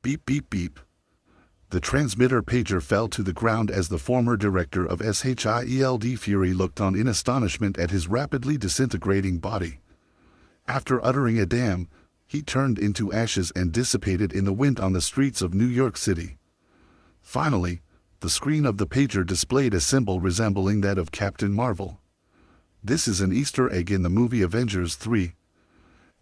Beep beep beep. The transmitter pager fell to the ground as the former director of SHIELD Fury looked on in astonishment at his rapidly disintegrating body. After uttering a damn, he turned into ashes and dissipated in the wind on the streets of New York City. Finally, the screen of the pager displayed a symbol resembling that of Captain Marvel. This is an Easter egg in the movie Avengers 3.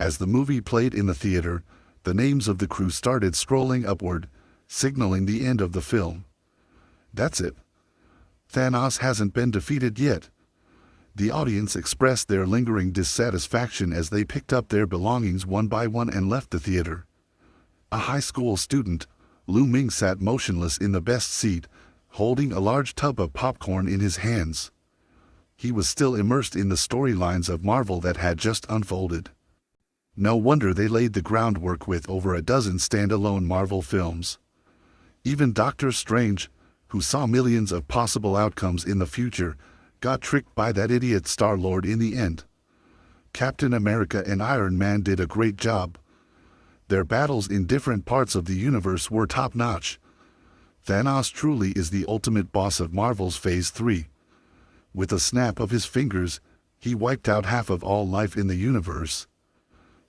As the movie played in the theater, the names of the crew started scrolling upward, signaling the end of the film. That's it. Thanos hasn't been defeated yet. The audience expressed their lingering dissatisfaction as they picked up their belongings one by one and left the theater. A high school student, Lu Ming, sat motionless in the best seat, holding a large tub of popcorn in his hands. He was still immersed in the storylines of Marvel that had just unfolded. No wonder they laid the groundwork with over a dozen standalone Marvel films. Even Doctor Strange, who saw millions of possible outcomes in the future, got tricked by that idiot Star-Lord in the end. Captain America and Iron Man did a great job. Their battles in different parts of the universe were top-notch. Thanos truly is the ultimate boss of Marvel's Phase 3. With a snap of his fingers, he wiped out half of all life in the universe.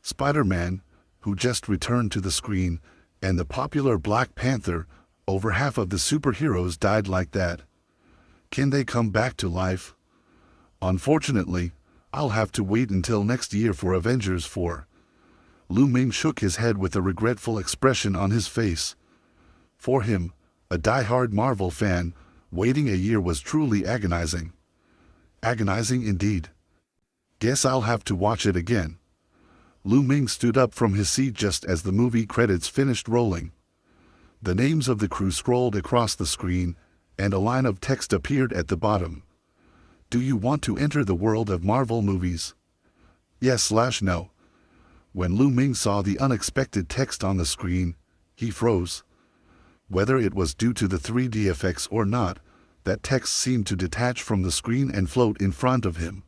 Spider-Man, who just returned to the screen, and the popular Black Panther, over half of the superheroes died like that. Can they come back to life? Unfortunately, I'll have to wait until next year for Avengers 4. Lu Ming shook his head with a regretful expression on his face. For him, a die-hard Marvel fan, waiting a year was truly agonizing. Agonizing indeed. Guess I'll have to watch it again. Lu Ming stood up from his seat just as the movie credits finished rolling. The names of the crew scrolled across the screen, and a line of text appeared at the bottom. Do you want to enter the world of Marvel movies? Yes/no. When Lu Ming saw the unexpected text on the screen, he froze. Whether it was due to the 3D effects or not, that text seemed to detach from the screen and float in front of him.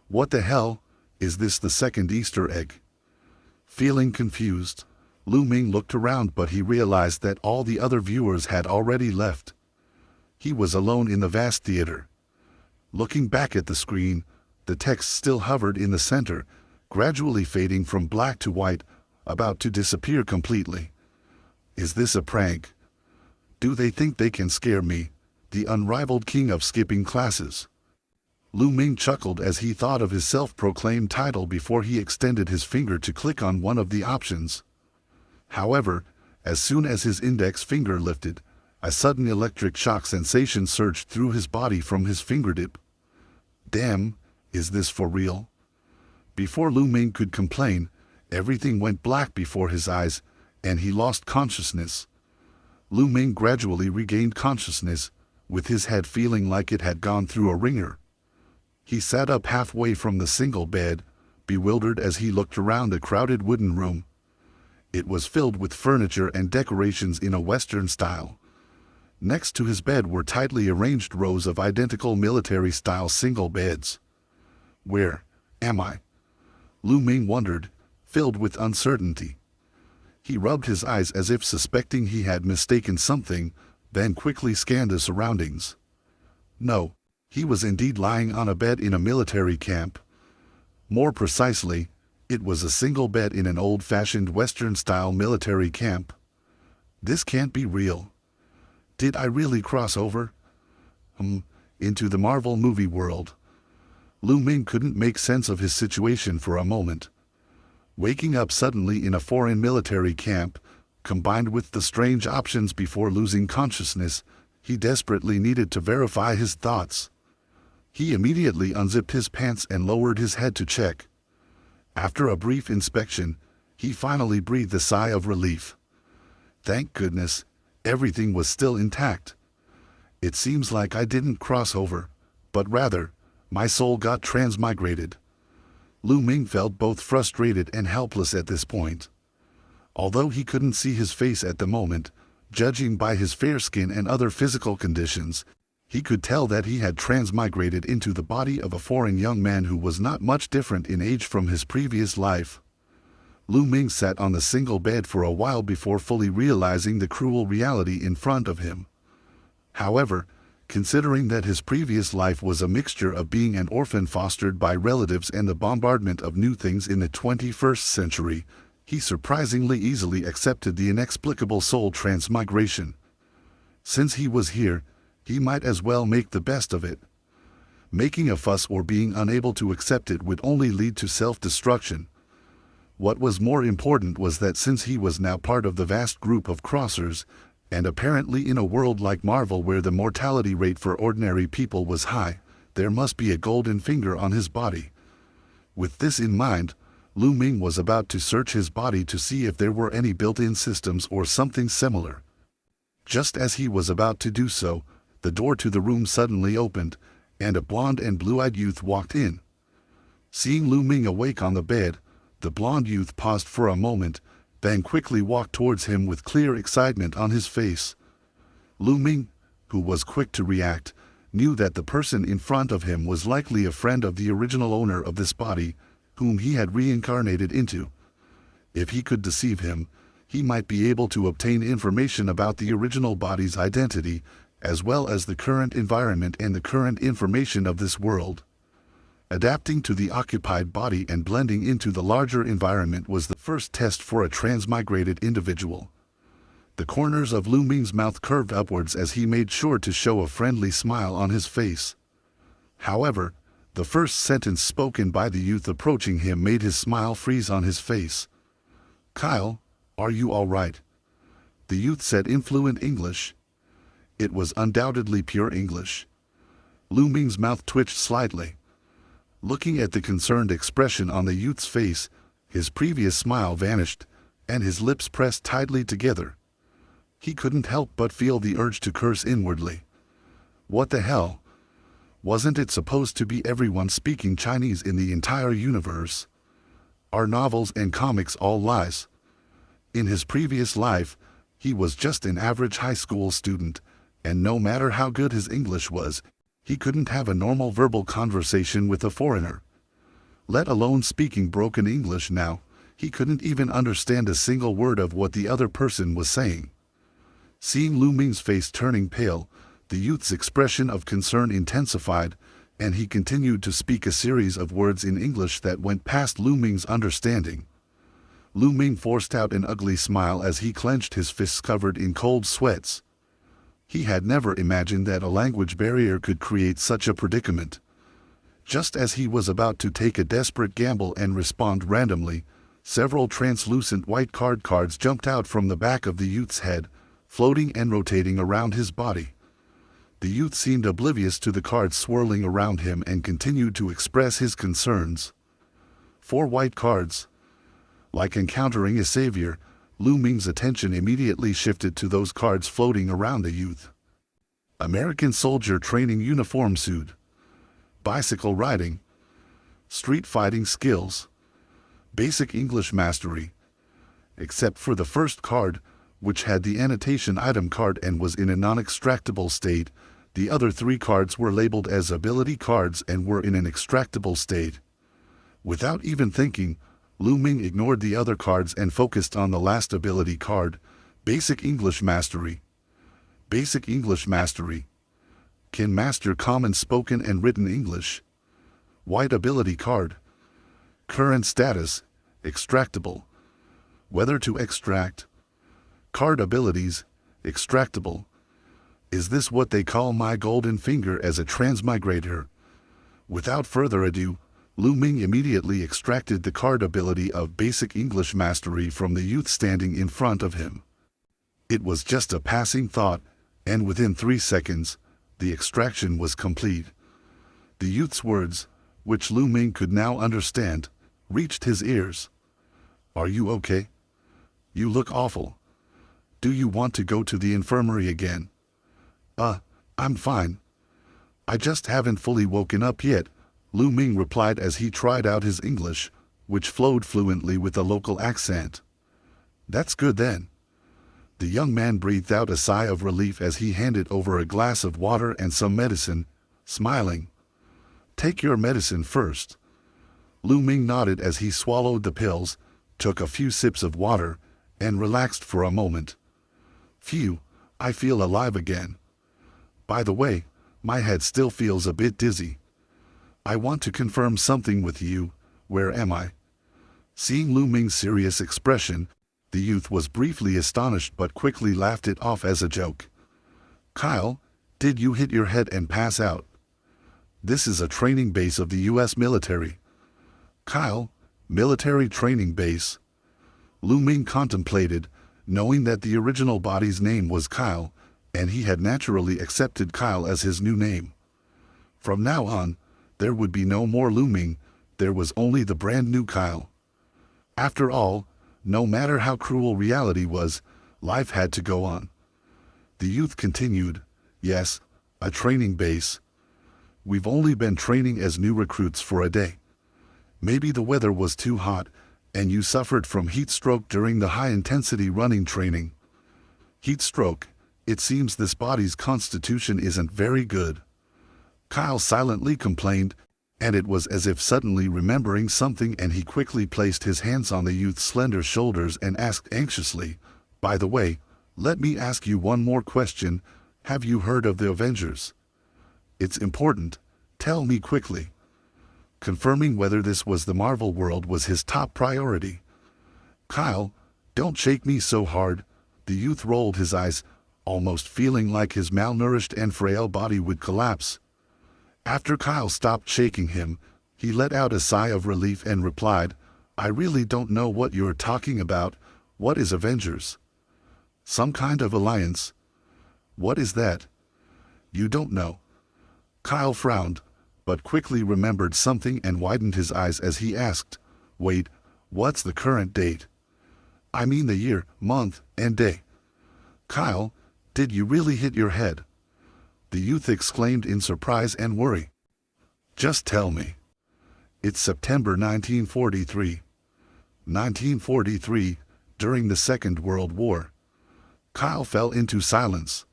What the hell? Is this the second Easter egg? Feeling confused, Lu Ming looked around, but he realized that all the other viewers had already left. He was alone in the vast theater. Looking back at the screen, the text still hovered in the center, gradually fading from black to white, about to disappear completely. Is this a prank? Do they think they can scare me, the unrivaled king of skipping classes? Lu Ming chuckled as he thought of his self-proclaimed title before he extended his finger to click on one of the options. However, as soon as his index finger lifted, a sudden electric shock sensation surged through his body from his fingertip. Damn, is this for real? Before Lu Ming could complain, everything went black before his eyes, and he lost consciousness. Lu Ming gradually regained consciousness, with his head feeling like it had gone through a wringer. He sat up halfway from the single bed, bewildered as he looked around the crowded wooden room. It was filled with furniture and decorations in a Western style. Next to his bed were tightly arranged rows of identical military-style single beds. Where am I? Lu Ming wondered, filled with uncertainty. He rubbed his eyes as if suspecting he had mistaken something, then quickly scanned the surroundings. No, he was indeed lying on a bed in a military camp. More precisely, it was a single bed in an old-fashioned Western-style military camp. This can't be real. Did I really cross over? Into the Marvel movie world? Lu Ming couldn't make sense of his situation for a moment. Waking up suddenly in a foreign military camp, combined with the strange options before losing consciousness, he desperately needed to verify his thoughts. He immediately unzipped his pants and lowered his head to check. After a brief inspection, he finally breathed a sigh of relief. Thank goodness, everything was still intact. It seems like I didn't cross over, but rather, my soul got transmigrated. Lu Ming felt both frustrated and helpless at this point. Although he couldn't see his face at the moment, judging by his fair skin and other physical conditions, he could tell that he had transmigrated into the body of a foreign young man who was not much different in age from his previous life. Lu Ming sat on the single bed for a while before fully realizing the cruel reality in front of him. However, considering that his previous life was a mixture of being an orphan fostered by relatives and the bombardment of new things in the 21st century, he surprisingly easily accepted the inexplicable soul transmigration. Since he was here, he might as well make the best of it. Making a fuss or being unable to accept it would only lead to self-destruction. What was more important was that since he was now part of the vast group of crossers, and apparently in a world like Marvel where the mortality rate for ordinary people was high, there must be a golden finger on his body. With this in mind, Lu Ming was about to search his body to see if there were any built-in systems or something similar. Just as he was about to do so, the door to the room suddenly opened, and a blonde and blue-eyed youth walked in. Seeing Lu Ming awake on the bed, the blonde youth paused for a moment, then quickly walked towards him with clear excitement on his face. Lu Ming, who was quick to react, knew that the person in front of him was likely a friend of the original owner of this body, whom he had reincarnated into. If he could deceive him, he might be able to obtain information about the original body's identity, as well as the current environment and the current information of this world. Adapting to the occupied body and blending into the larger environment was the first test for a transmigrated individual. The corners of Lu Ming's mouth curved upwards as he made sure to show a friendly smile on his face. However, the first sentence spoken by the youth approaching him made his smile freeze on his face. "Kyle, are you all right?" The youth said in fluent English. It was undoubtedly pure English. Lu Ming's mouth twitched slightly. Looking at the concerned expression on the youth's face, his previous smile vanished, and his lips pressed tightly together. He couldn't help but feel the urge to curse inwardly. What the hell? Wasn't it supposed to be everyone speaking Chinese in the entire universe? Are novels and comics all lies? In his previous life, he was just an average high school student, and no matter how good his English was, he couldn't have a normal verbal conversation with a foreigner. Let alone speaking broken English now, he couldn't even understand a single word of what the other person was saying. Seeing Lu Ming's face turning pale, the youth's expression of concern intensified, and he continued to speak a series of words in English that went past Lu Ming's understanding. Lu Ming forced out an ugly smile as he clenched his fists covered in cold sweats. He had never imagined that a language barrier could create such a predicament. Just as he was about to take a desperate gamble and respond randomly, several translucent white cards jumped out from the back of the youth's head, floating and rotating around his body. The youth seemed oblivious to the cards swirling around him and continued to express his concerns. 4 white cards. Like encountering a savior, Lu Ming's attention immediately shifted to those cards floating around the youth. American soldier training uniform suit. Bicycle riding. Street fighting skills. Basic English mastery. Except for the first card, which had the annotation item card and was in a non-extractable state, the other 3 cards were labeled as ability cards and were in an extractable state. Without even thinking, Lu Ming ignored the other cards and focused on the last ability card, Basic English Mastery. Basic English Mastery. Can master common spoken and written English. White ability card. Current status, extractable. Whether to extract. Card abilities, extractable. Is this what they call my golden finger as a transmigrator? Without further ado, Lu Ming immediately extracted the card ability of Basic English Mastery from the youth standing in front of him. It was just a passing thought, and within 3 seconds, the extraction was complete. The youth's words, which Lu Ming could now understand, reached his ears. "Are you okay? You look awful. Do you want to go to the infirmary again?" I'm fine. I just haven't fully woken up yet," Lu Ming replied as he tried out his English, which flowed fluently with a local accent. "That's good then." The young man breathed out a sigh of relief as he handed over a glass of water and some medicine, smiling. "Take your medicine first." Lu Ming nodded as he swallowed the pills, took a few sips of water, and relaxed for a moment. Phew, I feel alive again. By the way, my head still feels a bit dizzy. I want to confirm something with you. Where am I? Seeing Lu Ming's serious expression, the youth was briefly astonished but quickly laughed it off as a joke. Kyle, did you hit your head and pass out? This is a training base of the U.S. military. Kyle, military training base. Lu Ming contemplated, knowing that the original body's name was Kyle, and he had naturally accepted Kyle as his new name. From now on, there would be no more Lu Ming, there was only the brand new Kyle. After all, no matter how cruel reality was, life had to go on. The youth continued, yes, a training base. We've only been training as new recruits for a day. Maybe the weather was too hot, and you suffered from heat stroke during the high-intensity running training. Heat stroke, it seems this body's constitution isn't very good. Kyle silently complained, and it was as if suddenly remembering something, and he quickly placed his hands on the youth's slender shoulders and asked anxiously, by the way, let me ask you one more question. Have you heard of the Avengers? It's important. Tell me quickly. Confirming whether this was the Marvel world was his top priority. Kyle, don't shake me so hard. The youth rolled his eyes, almost feeling like his malnourished and frail body would collapse. After Kyle stopped shaking him, he let out a sigh of relief and replied, I really don't know what you're talking about. What is Avengers? Some kind of alliance? What is that? You don't know. Kyle frowned, but quickly remembered something and widened his eyes as he asked, wait, what's the current date? I mean the year, month, and day. Kyle, did you really hit your head? The youth exclaimed in surprise and worry. Just tell me. It's September 1943. 1943, during the Second World War. Kyle fell into silence.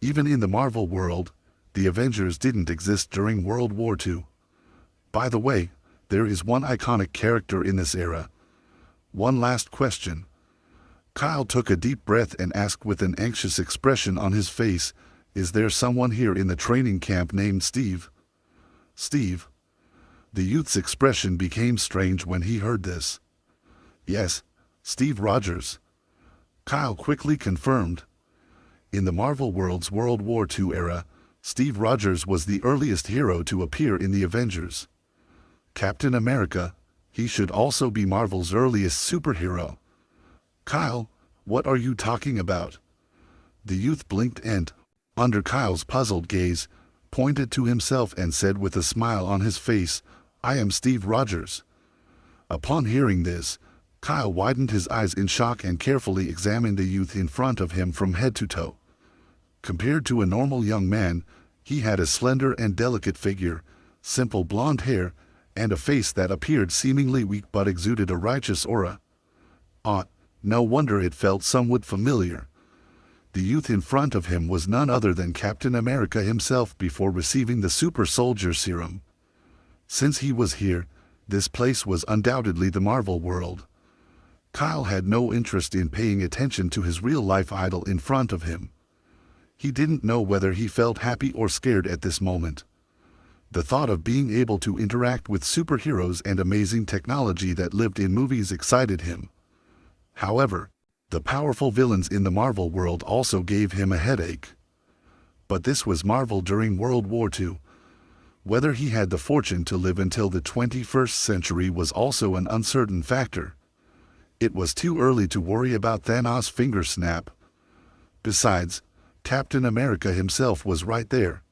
Even in the Marvel world, the Avengers didn't exist during World War II. By the way, there is one iconic character in this era. One last question. Kyle took a deep breath and asked with an anxious expression on his face, is there someone here in the training camp named Steve? Steve? The youth's expression became strange when he heard this. Yes, Steve Rogers. Kyle quickly confirmed. In the Marvel world's World War II era, Steve Rogers was the earliest hero to appear in the Avengers. Captain America, he should also be Marvel's earliest superhero. Kyle, what are you talking about? The youth blinked and, under Kyle's puzzled gaze, pointed to himself and said with a smile on his face, I am Steve Rogers. Upon hearing this, Kyle widened his eyes in shock and carefully examined the youth in front of him from head to toe. Compared to a normal young man, he had a slender and delicate figure, simple blonde hair, and a face that appeared seemingly weak but exuded a righteous aura. No wonder it felt somewhat familiar. The youth in front of him was none other than Captain America himself before receiving the super soldier serum. Since he was here, this place was undoubtedly the Marvel world. Kyle had no interest in paying attention to his real-life idol in front of him. He didn't know whether he felt happy or scared at this moment. The thought of being able to interact with superheroes and amazing technology that lived in movies excited him. However, the powerful villains in the Marvel world also gave him a headache. But this was Marvel during World War II. Whether he had the fortune to live until the 21st century was also an uncertain factor. It was too early to worry about Thanos' finger snap. Besides, Captain America himself was right there.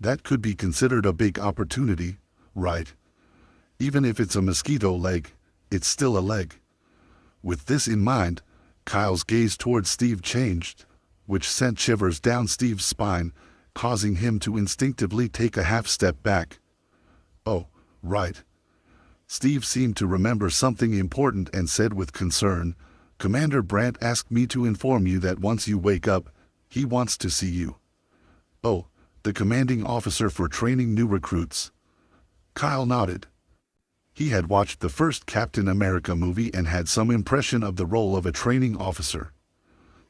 That could be considered a big opportunity, right? Even if it's a mosquito leg, it's still a leg. With this in mind, Kyle's gaze towards Steve changed, which sent shivers down Steve's spine, causing him to instinctively take a half step back. Oh, right. Steve seemed to remember something important and said with concern, Commander Brandt asked me to inform you that once you wake up, he wants to see you. Oh, the commanding officer for training new recruits. Kyle nodded. He had watched the first Captain America movie and had some impression of the role of a training officer.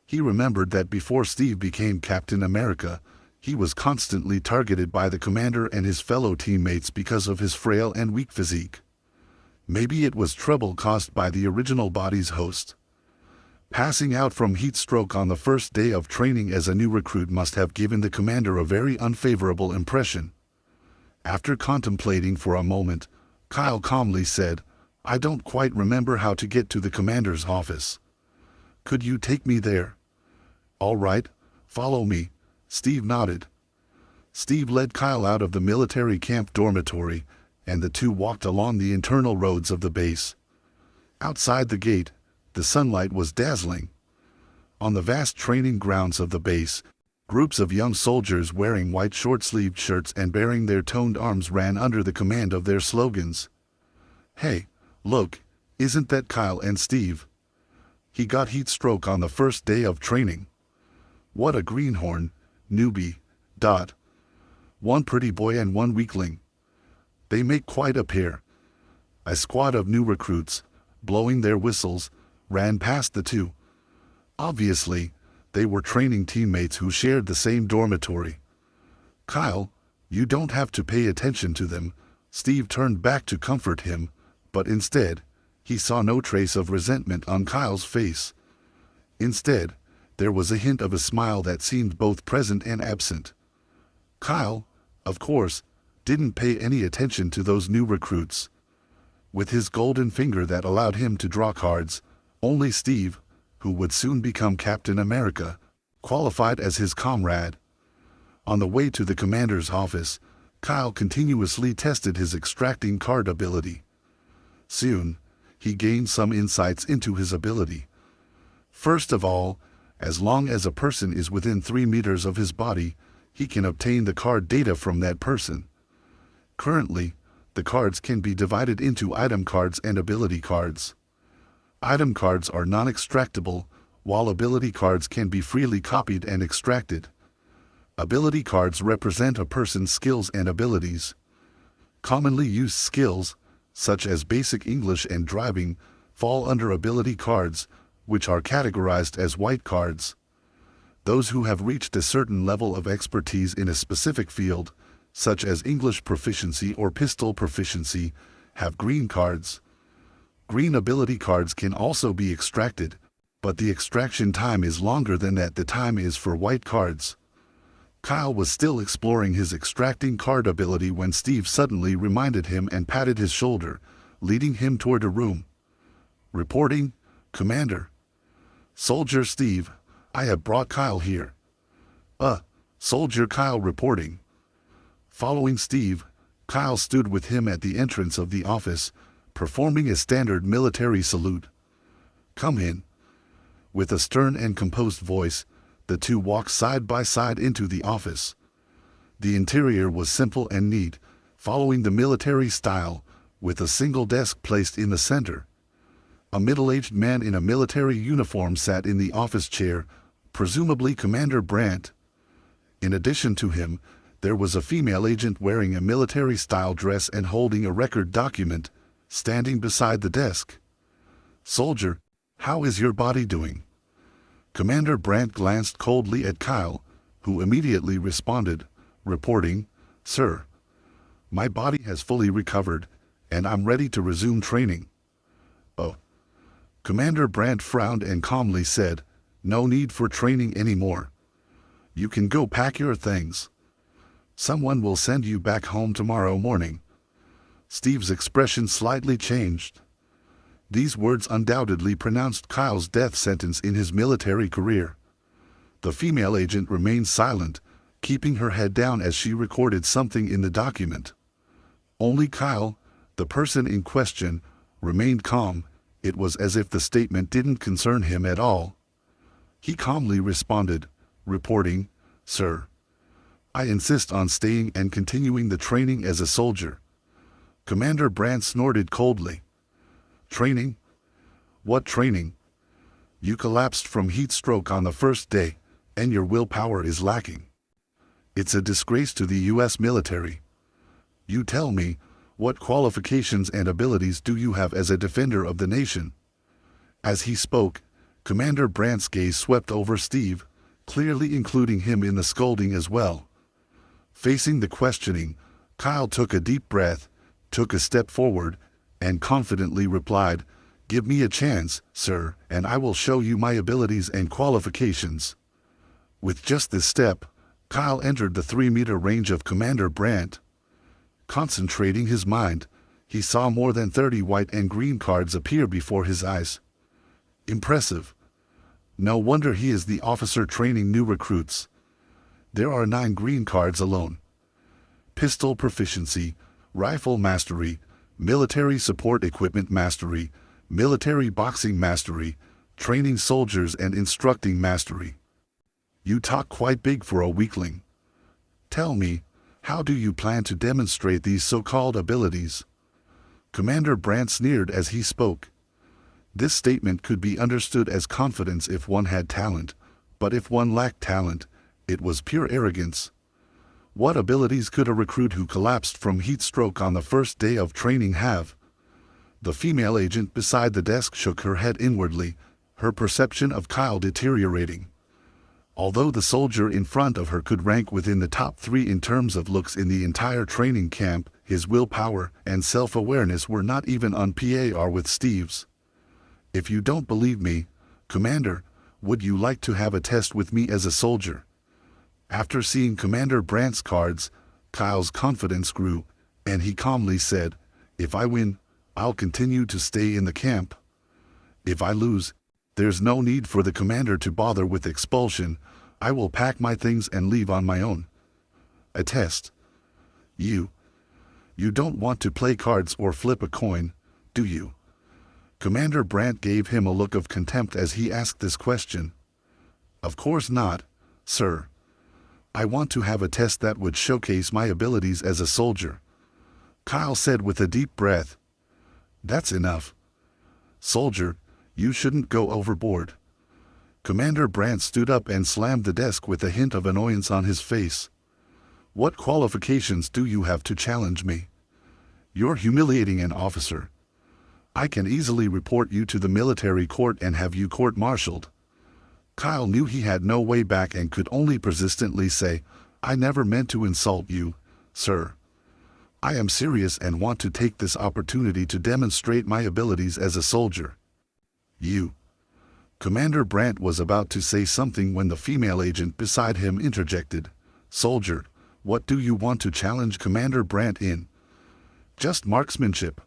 He remembered that before Steve became Captain America, he was constantly targeted by the commander and his fellow teammates because of his frail and weak physique. Maybe it was trouble caused by the original body's host. Passing out from heat stroke on the first day of training as a new recruit must have given the commander a very unfavorable impression. After contemplating for a moment, Kyle calmly said, "I don't quite remember how to get to the commander's office. Could you take me there?" "All right, follow me," Steve nodded. Steve led Kyle out of the military camp dormitory, and the two walked along the internal roads of the base. Outside the gate, the sunlight was dazzling. On the vast training grounds of the base, groups of young soldiers wearing white short-sleeved shirts and bearing their toned arms ran under the command of their slogans. "Hey, look, isn't that Kyle and Steve? He got heat stroke on the first day of training. What a greenhorn, newbie, ... One pretty boy and one weakling. They make quite a pair." A squad of new recruits, blowing their whistles, ran past the two. Obviously, they were training teammates who shared the same dormitory. "Kyle, you don't have to pay attention to them," Steve turned back to comfort him, but instead, he saw no trace of resentment on Kyle's face. Instead, there was a hint of a smile that seemed both present and absent. Kyle, of course, didn't pay any attention to those new recruits. With his golden finger that allowed him to draw cards, only Steve, who would soon become Captain America, qualified as his comrade. On the way to the commander's office, Kyle continuously tested his extracting card ability. Soon, he gained some insights into his ability. First of all, as long as a person is within 3 meters of his body, he can obtain the card data from that person. Currently, the cards can be divided into item cards and ability cards. Item cards are non-extractable, while ability cards can be freely copied and extracted. Ability cards represent a person's skills and abilities. Commonly used skills, such as basic English and driving, fall under ability cards, which are categorized as white cards. Those who have reached a certain level of expertise in a specific field, such as English proficiency or pistol proficiency, have green cards. Green ability cards can also be extracted, but the extraction time is longer than that the time is for white cards. Kyle was still exploring his extracting card ability when Steve suddenly reminded him and patted his shoulder, leading him toward a room. "Reporting, Commander." "Soldier Steve, I have brought Kyle here." Soldier Kyle reporting." Following Steve, Kyle stood with him at the entrance of the office, performing a standard military salute. "Come in." With a stern and composed voice, the two walked side by side into the office. The interior was simple and neat, following the military style, with a single desk placed in the center. A middle-aged man in a military uniform sat in the office chair, presumably Commander Brandt. In addition to him, there was a female agent wearing a military-style dress and holding a record document, standing beside the desk. "Soldier, how is your body doing?" Commander Brandt glanced coldly at Kyle, who immediately responded, reporting, "Sir, my body has fully recovered, and I'm ready to resume training." "Oh." Commander Brandt frowned and calmly said, "No need for training anymore. You can go pack your things. Someone will send you back home tomorrow morning." Steve's expression slightly changed. These words undoubtedly pronounced Kyle's death sentence in his military career. The female agent remained silent, keeping her head down as she recorded something in the document. Only Kyle, the person in question, remained calm. It was as if the statement didn't concern him at all. He calmly responded, reporting, "Sir, I insist on staying and continuing the training as a soldier." Commander Brandt snorted coldly. "Training? What training? You collapsed from heat stroke on the first day, and your willpower is lacking. It's a disgrace to the U.S. military. You tell me, What qualifications and abilities do you have as a defender of the nation? As he spoke, Commander Brandt's gaze swept over Steve, clearly including him in the scolding as well. Facing the questioning, Kyle took a deep breath, took a step forward, and confidently replied, "Give me a chance, sir, and I will show you my abilities and qualifications." With just this step, Kyle entered the 3-meter range of Commander Brandt. Concentrating his mind, he saw more than 30 white and green cards appear before his eyes. Impressive. No wonder he is the officer training new recruits. There are 9 green cards alone. Pistol proficiency, rifle mastery, military support equipment mastery, military boxing mastery, training soldiers and instructing mastery. You talk quite big for a weakling. Tell me, how do you plan to demonstrate these so-called abilities? Commander Brandt sneered as he spoke. This statement could be understood as confidence if one had talent, but if one lacked talent, it was pure arrogance. What abilities could a recruit who collapsed from heat stroke on the first day of training have? The female agent beside the desk shook her head inwardly, her perception of Kyle deteriorating. Although the soldier in front of her could rank within the top 3 in terms of looks in the entire training camp, his willpower and self-awareness were not even on par with Steve's. If you don't believe me, Commander, would you like to have a test with me as a soldier? After seeing Commander Brandt's cards, Kyle's confidence grew, and he calmly said, "If I win, I'll continue to stay in the camp. If I lose, there's no need for the commander to bother with expulsion. I will pack my things and leave on my own." A test. You don't want to play cards or flip a coin, do you? Commander Brandt gave him a look of contempt as he asked this question. Of course not, sir. I want to have a test that would showcase my abilities as a soldier. Kyle said with a deep breath. That's enough. Soldier, you shouldn't go overboard. Commander Brandt stood up and slammed the desk with a hint of annoyance on his face. What qualifications do you have to challenge me? You're humiliating an officer. I can easily report you to the military court and have you court-martialed. Kyle knew he had no way back and could only persistently say, I never meant to insult you, sir. I am serious and want to take this opportunity to demonstrate my abilities as a soldier. You. Commander Brandt was about to say something when the female agent beside him interjected. Soldier, what do you want to challenge Commander Brandt in? Just marksmanship.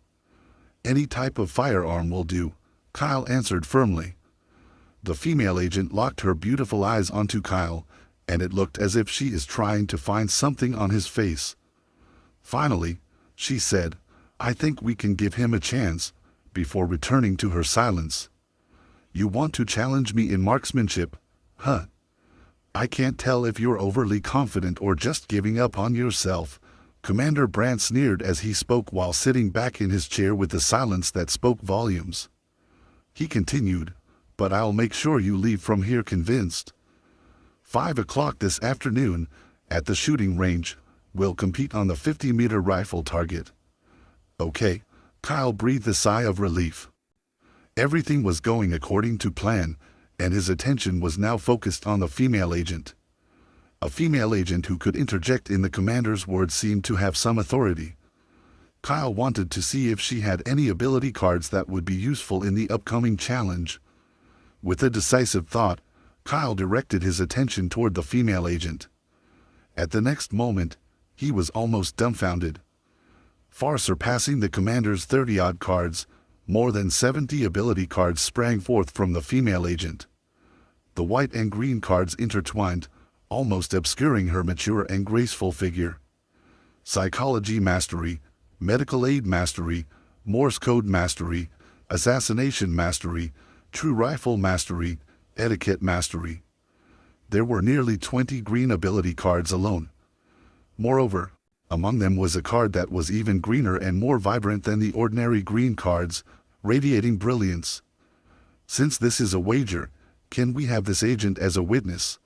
Any type of firearm will do, Kyle answered firmly. The female agent locked her beautiful eyes onto Kyle, and it looked as if she is trying to find something on his face. Finally, she said, I think we can give him a chance, before returning to her silence. You want to challenge me in marksmanship, huh? I can't tell if you're overly confident or just giving up on yourself, Commander Brandt sneered as he spoke while sitting back in his chair with a silence that spoke volumes. He continued, but I'll make sure you leave from here convinced. 5 o'clock this afternoon, at the shooting range, we'll compete on the 50-meter rifle target. Okay, Kyle breathed a sigh of relief. Everything was going according to plan, and his attention was now focused on the female agent. A female agent who could interject in the commander's words seemed to have some authority. Kyle wanted to see if she had any ability cards that would be useful in the upcoming challenge. With a decisive thought, Kyle directed his attention toward the female agent. At the next moment, he was almost dumbfounded. Far surpassing the commander's 30-odd cards, more than 70 ability cards sprang forth from the female agent. The white and green cards intertwined, almost obscuring her mature and graceful figure. Psychology mastery, medical aid mastery, Morse code mastery, assassination mastery, true rifle mastery, etiquette mastery. There were nearly 20 green ability cards alone. Moreover, among them was a card that was even greener and more vibrant than the ordinary green cards, radiating brilliance. Since this is a wager, can we have this agent as a witness?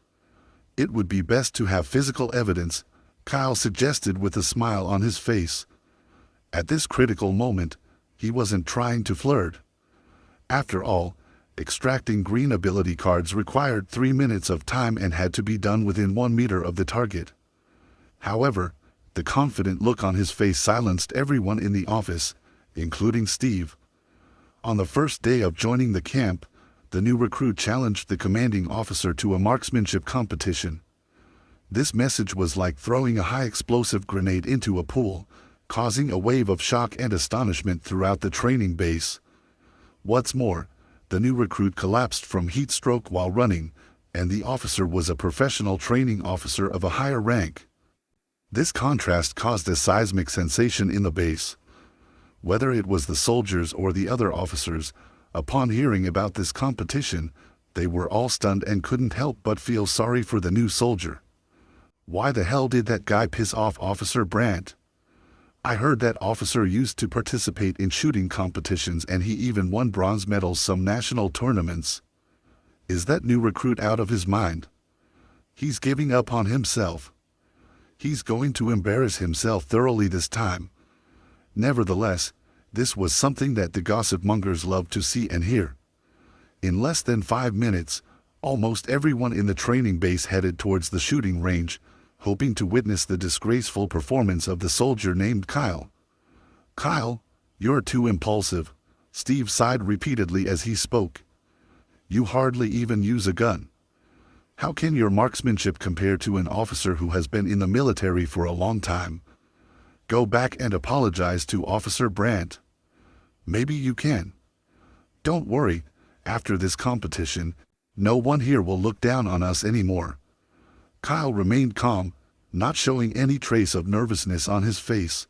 It would be best to have physical evidence, Kyle suggested with a smile on his face. At this critical moment, he wasn't trying to flirt. After all, extracting green ability cards required 3 minutes of time and had to be done within 1 meter of the target. However, the confident look on his face silenced everyone in the office, including Steve. On the first day of joining the camp, the new recruit challenged the commanding officer to a marksmanship competition. This message was like throwing a high-explosive grenade into a pool, causing a wave of shock and astonishment throughout the training base. What's more, the new recruit collapsed from heat stroke while running, and the officer was a professional training officer of a higher rank. This contrast caused a seismic sensation in the base. Whether it was the soldiers or the other officers, upon hearing about this competition, they were all stunned and couldn't help but feel sorry for the new soldier. Why the hell did that guy piss off Officer Brandt? I heard that officer used to participate in shooting competitions and he even won bronze medals some national tournaments. Is that new recruit out of his mind? He's giving up on himself. He's going to embarrass himself thoroughly this time. Nevertheless, this was something that the gossip mongers loved to see and hear. In less than 5 minutes, almost everyone in the training base headed towards the shooting range, hoping to witness the disgraceful performance of the soldier named Kyle. "Kyle, you're too impulsive," Steve sighed repeatedly as he spoke. "You hardly even use a gun. How can your marksmanship compare to an officer who has been in the military for a long time? Go back and apologize to Officer Brandt. Maybe you can. Don't worry, after this competition, no one here will look down on us anymore." Kyle remained calm, not showing any trace of nervousness on his face.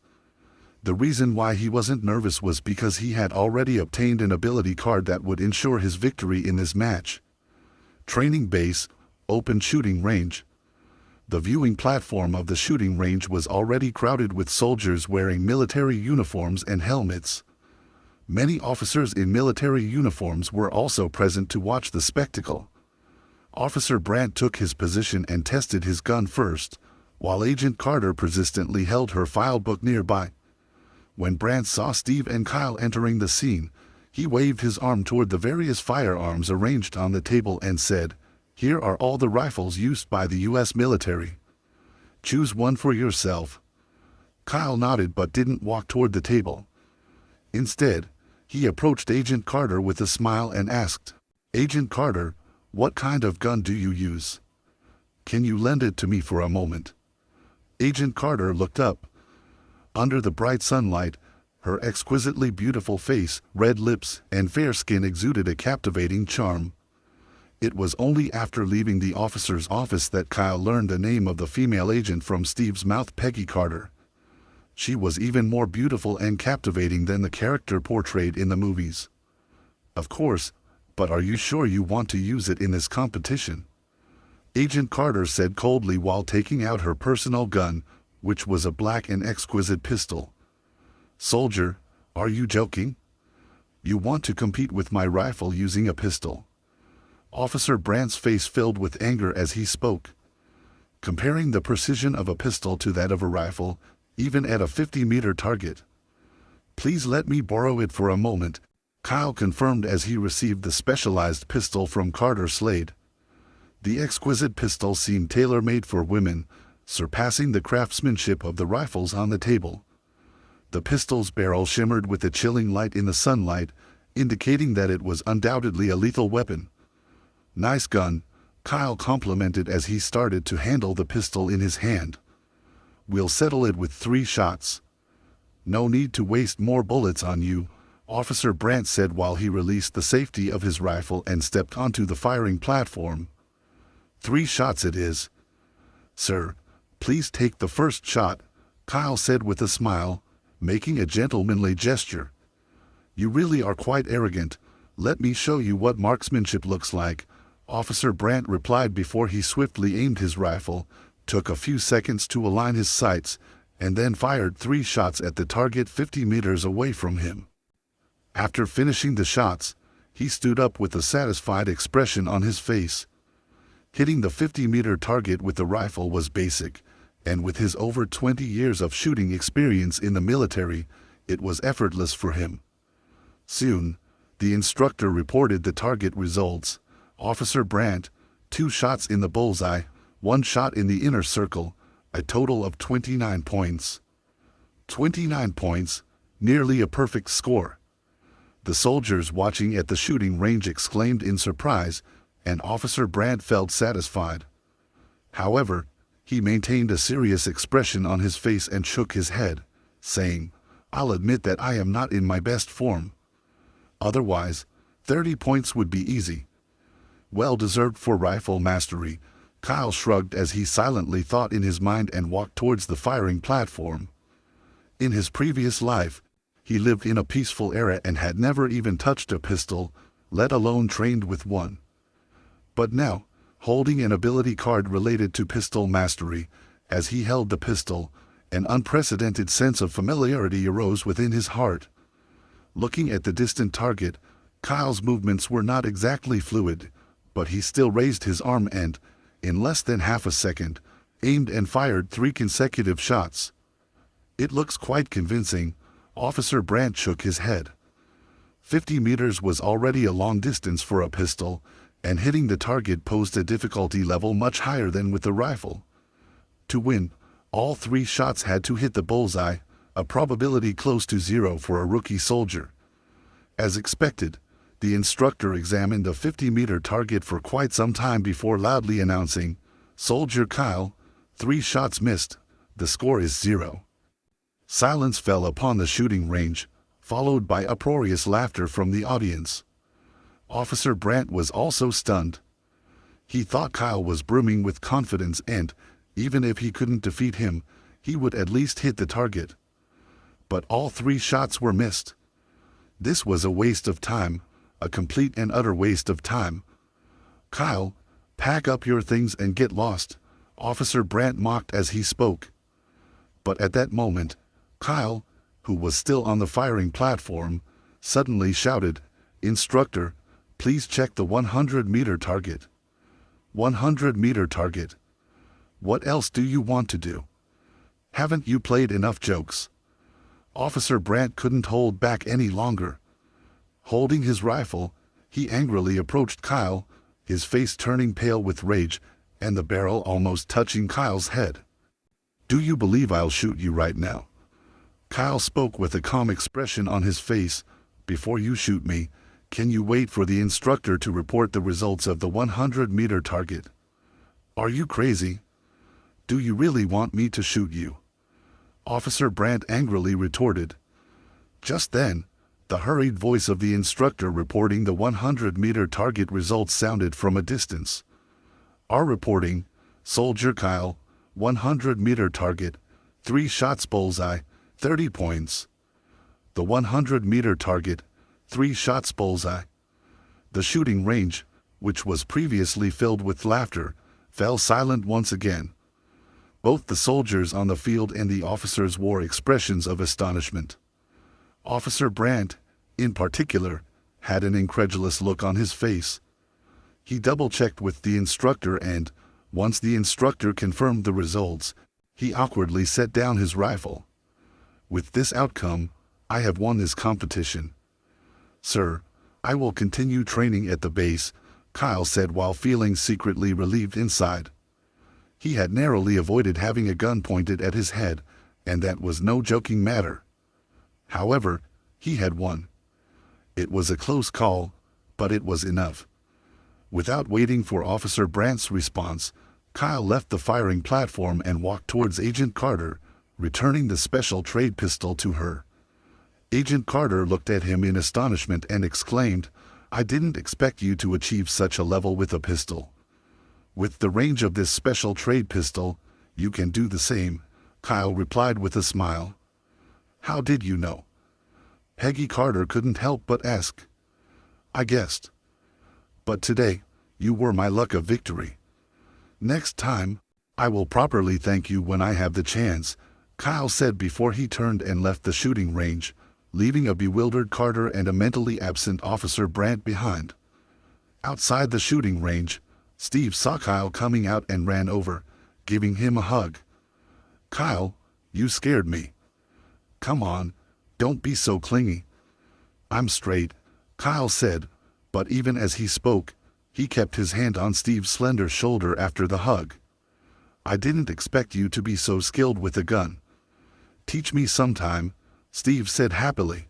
The reason why he wasn't nervous was because he had already obtained an ability card that would ensure his victory in this match. Training base, open shooting range. The viewing platform of the shooting range was already crowded with soldiers wearing military uniforms and helmets. Many officers in military uniforms were also present to watch the spectacle. Officer Brandt took his position and tested his gun first, while Agent Carter persistently held her file book nearby. When Brandt saw Steve and Kyle entering the scene, he waved his arm toward the various firearms arranged on the table and said, "Here are all the rifles used by the U.S. military. Choose one for yourself." Kyle nodded but didn't walk toward the table. Instead, he approached Agent Carter with a smile and asked, "Agent Carter, what kind of gun do you use? Can you lend it to me for a moment?" Agent Carter looked up. Under the bright sunlight, her exquisitely beautiful face, red lips, and fair skin exuded a captivating charm. It was only after leaving the officer's office that Kyle learned the name of the female agent from Steve's mouth, Peggy Carter. She was even more beautiful and captivating than the character portrayed in the movies. "Of course, but are you sure you want to use it in this competition?" Agent Carter said coldly while taking out her personal gun, which was a black and exquisite pistol. "Soldier, are you joking? You want to compete with my rifle using a pistol?" Officer Brandt's face filled with anger as he spoke. Comparing the precision of a pistol to that of a rifle, even at a 50-meter target. "Please let me borrow it for a moment," Kyle confirmed as he received the specialized pistol from Carter Slade. The exquisite pistol seemed tailor-made for women, surpassing the craftsmanship of the rifles on the table. The pistol's barrel shimmered with a chilling light in the sunlight, indicating that it was undoubtedly a lethal weapon. "Nice gun," Kyle complimented as he started to handle the pistol in his hand. "We'll settle it with 3 shots. No need to waste more bullets on you," Officer Brandt said while he released the safety of his rifle and stepped onto the firing platform. "3 shots it is." "Sir, please take the first shot," Kyle said with a smile, making a gentlemanly gesture. "You really are quite arrogant. Let me show you what marksmanship looks like," Officer Brandt replied before he swiftly aimed his rifle, took a few seconds to align his sights, and then fired 3 shots at the target 50 meters away from him. After finishing the shots, he stood up with a satisfied expression on his face. Hitting the 50-meter target with the rifle was basic, and with his over 20 years of shooting experience in the military, It was effortless for him. Soon, the instructor reported the target results. Officer Brandt, 2 shots in the bullseye, 1 shot in the inner circle, a total of 29 points. 29 points, nearly a perfect score. The soldiers watching at the shooting range exclaimed in surprise, and Officer Brandt felt satisfied. However, he maintained a serious expression on his face and shook his head, saying, "I'll admit that I am not in my best form. Otherwise, 30 points would be easy." Well deserved for rifle mastery, Kyle shrugged as he silently thought in his mind and walked towards the firing platform. In his previous life, he lived in a peaceful era and had never even touched a pistol, let alone trained with one. But now, holding an ability card related to pistol mastery, as he held the pistol, an unprecedented sense of familiarity arose within his heart. Looking at the distant target, Kyle's movements were not exactly fluid, but he still raised his arm and, in less than half a second, aimed and fired 3 consecutive shots. "It looks quite convincing," Officer Brandt shook his head. 50 meters was already a long distance for a pistol, and hitting the target posed a difficulty level much higher than with the rifle. To win, all 3 shots had to hit the bullseye, a probability close to 0 for a rookie soldier. As expected, the instructor examined the 50-meter target for quite some time before loudly announcing, "Soldier Kyle, 3 shots missed, the score is 0. Silence fell upon the shooting range, followed by uproarious laughter from the audience. Officer Brandt was also stunned. He thought Kyle was brimming with confidence and, even if he couldn't defeat him, he would at least hit the target. But all 3 shots were missed. This was a waste of time, a complete and utter waste of time. "Kyle, pack up your things and get lost," Officer Brandt mocked as he spoke. But at that moment, Kyle, who was still on the firing platform, suddenly shouted, "Instructor, please check the 100-meter target." 100-meter target. What else do you want to do? Haven't you played enough jokes? Officer Brandt couldn't hold back any longer. Holding his rifle, he angrily approached Kyle, his face turning pale with rage, and the barrel almost touching Kyle's head. "Do you believe I'll shoot you right now?" Kyle spoke with a calm expression on his face. "Before you shoot me, can you wait for the instructor to report the results of the 100-meter target? Are you crazy? Do you really want me to shoot you?" Officer Brandt angrily retorted. Just then, the hurried voice of the instructor reporting the 100-meter target results sounded from a distance. "Our reporting, Soldier Kyle, 100-meter target, 3 shots bullseye, 30 points. The 100-meter target, 3 shots bullseye." The shooting range, which was previously filled with laughter, fell silent once again. Both the soldiers on the field and the officers wore expressions of astonishment. Officer Brandt, in particular, had an incredulous look on his face. He double-checked with the instructor and, once the instructor confirmed the results, he awkwardly set down his rifle. "With this outcome, I have won this competition. Sir, I will continue training at the base," Kyle said while feeling secretly relieved inside. He had narrowly avoided having a gun pointed at his head, and that was no joking matter. However, he had won. It was a close call, but it was enough. Without waiting for Officer Brandt's response, Kyle left the firing platform and walked towards Agent Carter, returning the special trade pistol to her. Agent Carter looked at him in astonishment and exclaimed, "I didn't expect you to achieve such a level with a pistol." "With the range of this special trade pistol, you can do the same," Kyle replied with a smile. "How did you know?" Peggy Carter couldn't help but ask. "I guessed. But today, you were my luck of victory. Next time, I will properly thank you when I have the chance," Kyle said before he turned and left the shooting range, leaving a bewildered Carter and a mentally absent Officer Brandt behind. Outside the shooting range, Steve saw Kyle coming out and ran over, giving him a hug. "Kyle, you scared me. Come on, Don't be so clingy. I'm straight, Kyle said, but even as he spoke, he kept his hand on Steve's slender shoulder after the hug. I didn't expect you to be so skilled with a gun. Teach me sometime, Steve said happily.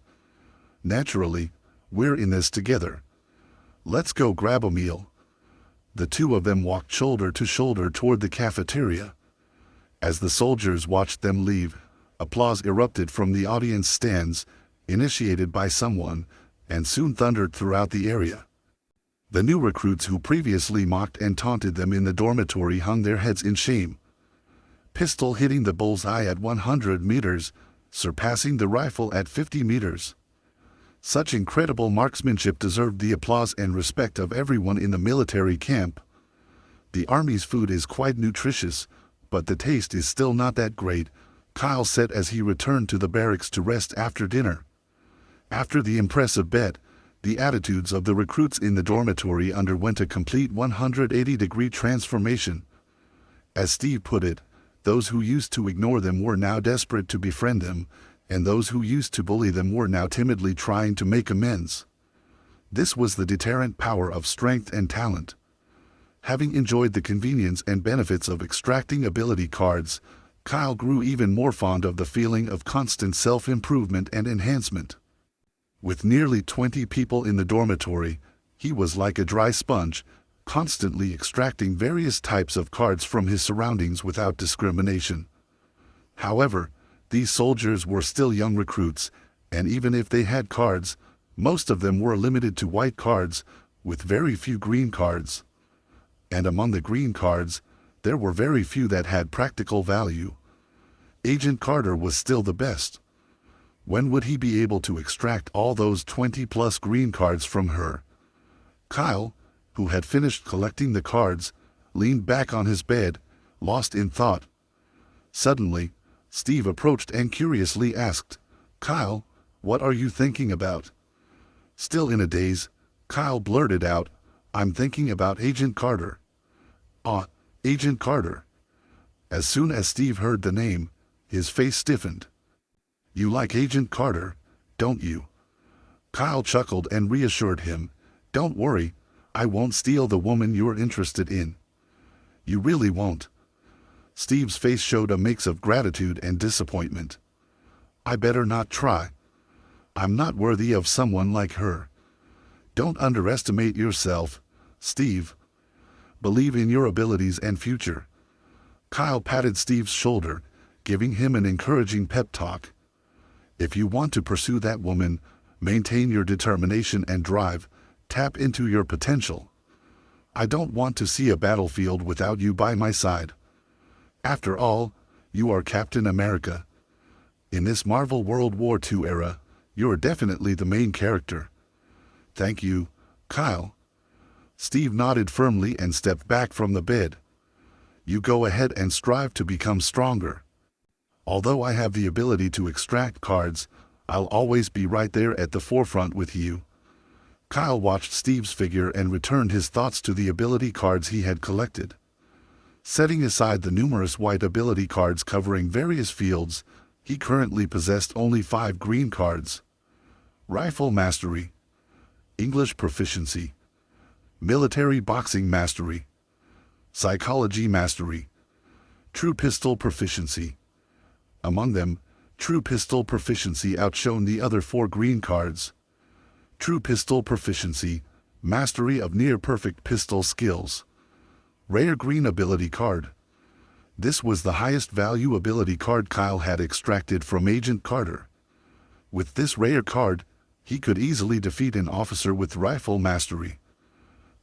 Naturally, we're in this together. Let's go grab a meal. The two of them walked shoulder to shoulder toward the cafeteria. As the soldiers watched them leave, applause erupted from the audience stands, initiated by someone, and soon thundered throughout the area. The new recruits who previously mocked and taunted them in the dormitory hung their heads in shame. Pistol hitting the bullseye at 100 meters, surpassing the rifle at 50 meters. Such incredible marksmanship deserved the applause and respect of everyone in the military camp. The Army's food is quite nutritious, but the taste is still not that great, Kyle said as he returned to the barracks to rest after dinner. After the impressive bet, the attitudes of the recruits in the dormitory underwent a complete 180-degree transformation. As Steve put it, those who used to ignore them were now desperate to befriend them, and those who used to bully them were now timidly trying to make amends. This was the deterrent power of strength and talent. Having enjoyed the convenience and benefits of extracting ability cards, Kyle grew even more fond of the feeling of constant self-improvement and enhancement. With nearly 20 people in the dormitory, he was like a dry sponge, constantly extracting various types of cards from his surroundings without discrimination. However, these soldiers were still young recruits, and even if they had cards, most of them were limited to white cards, with very few green cards. And among the green cards, there were very few that had practical value. Agent Carter was still the best. When would he be able to extract all those 20-plus green cards from her? Kyle, who had finished collecting the cards, leaned back on his bed, lost in thought. Suddenly, Steve approached and curiously asked, "Kyle, what are you thinking about?" Still in a daze, Kyle blurted out, "I'm thinking about Agent Carter." "Ah, Agent Carter." As soon as Steve heard the name, his face stiffened. "You like Agent Carter, don't you?" Kyle chuckled and reassured him, "Don't worry, I won't steal the woman you're interested in." "You really won't?" Steve's face showed a mix of gratitude and disappointment. "I better not try. I'm not worthy of someone like her." "Don't underestimate yourself, Steve. Believe in your abilities and future." Kyle patted Steve's shoulder, giving him an encouraging pep talk. "If you want to pursue that woman, maintain your determination and drive, tap into your potential. I don't want to see a battlefield without you by my side. After all, you are Captain America. In this Marvel World War II era, you're definitely the main character." "Thank you, Kyle." Steve nodded firmly and stepped back from the bed. "You go ahead and strive to become stronger. Although I have the ability to extract cards, I'll always be right there at the forefront with you." Kyle watched Steve's figure and returned his thoughts to the ability cards he had collected. Setting aside the numerous white ability cards covering various fields, he currently possessed only 5 green cards. Rifle Mastery, English Proficiency, Military Boxing Mastery, Psychology Mastery, True Pistol Proficiency. Among them, True Pistol Proficiency outshone the other 4 green cards. True Pistol Proficiency, Mastery of Near-Perfect Pistol Skills. Rare Green Ability Card. This was the highest value ability card Kyle had extracted from Agent Carter. With this rare card, he could easily defeat an officer with Rifle Mastery.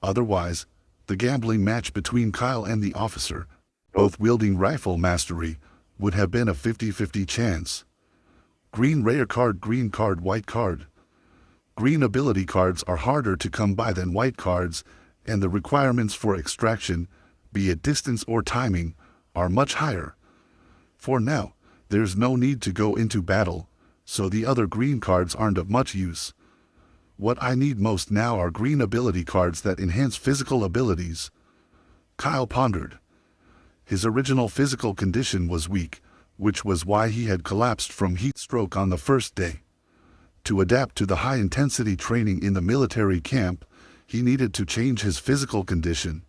Otherwise, the gambling match between Kyle and the officer, both wielding Rifle Mastery, would have been a 50-50 chance. Green Rare Card, Green Card, White Card. Green ability cards are harder to come by than white cards, and the requirements for extraction, be it distance or timing, are much higher. For now, there's no need to go into battle, so the other green cards aren't of much use. What I need most now are green ability cards that enhance physical abilities. Kyle pondered. His original physical condition was weak, which was why he had collapsed from heat stroke on the first day. To adapt to the high-intensity training in the military camp, he needed to change his physical condition,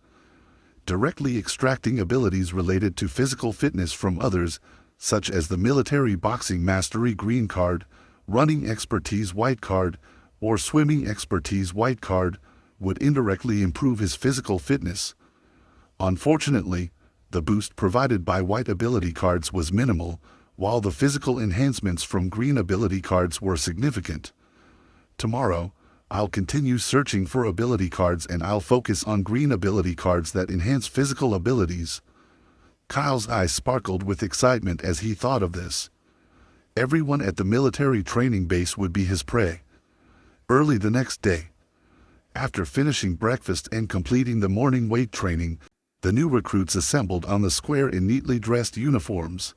directly extracting abilities related to physical fitness from others, such as the military boxing mastery green card, running expertise white card, or swimming expertise white card, would indirectly improve his physical fitness. Unfortunately, the boost provided by white ability cards was minimal, while the physical enhancements from green ability cards were significant. Tomorrow, I'll continue searching for ability cards and I'll focus on green ability cards that enhance physical abilities. Kyle's eyes sparkled with excitement as he thought of this. Everyone at the military training base would be his prey. Early the next day, after finishing breakfast and completing the morning weight training, the new recruits assembled on the square in neatly dressed uniforms.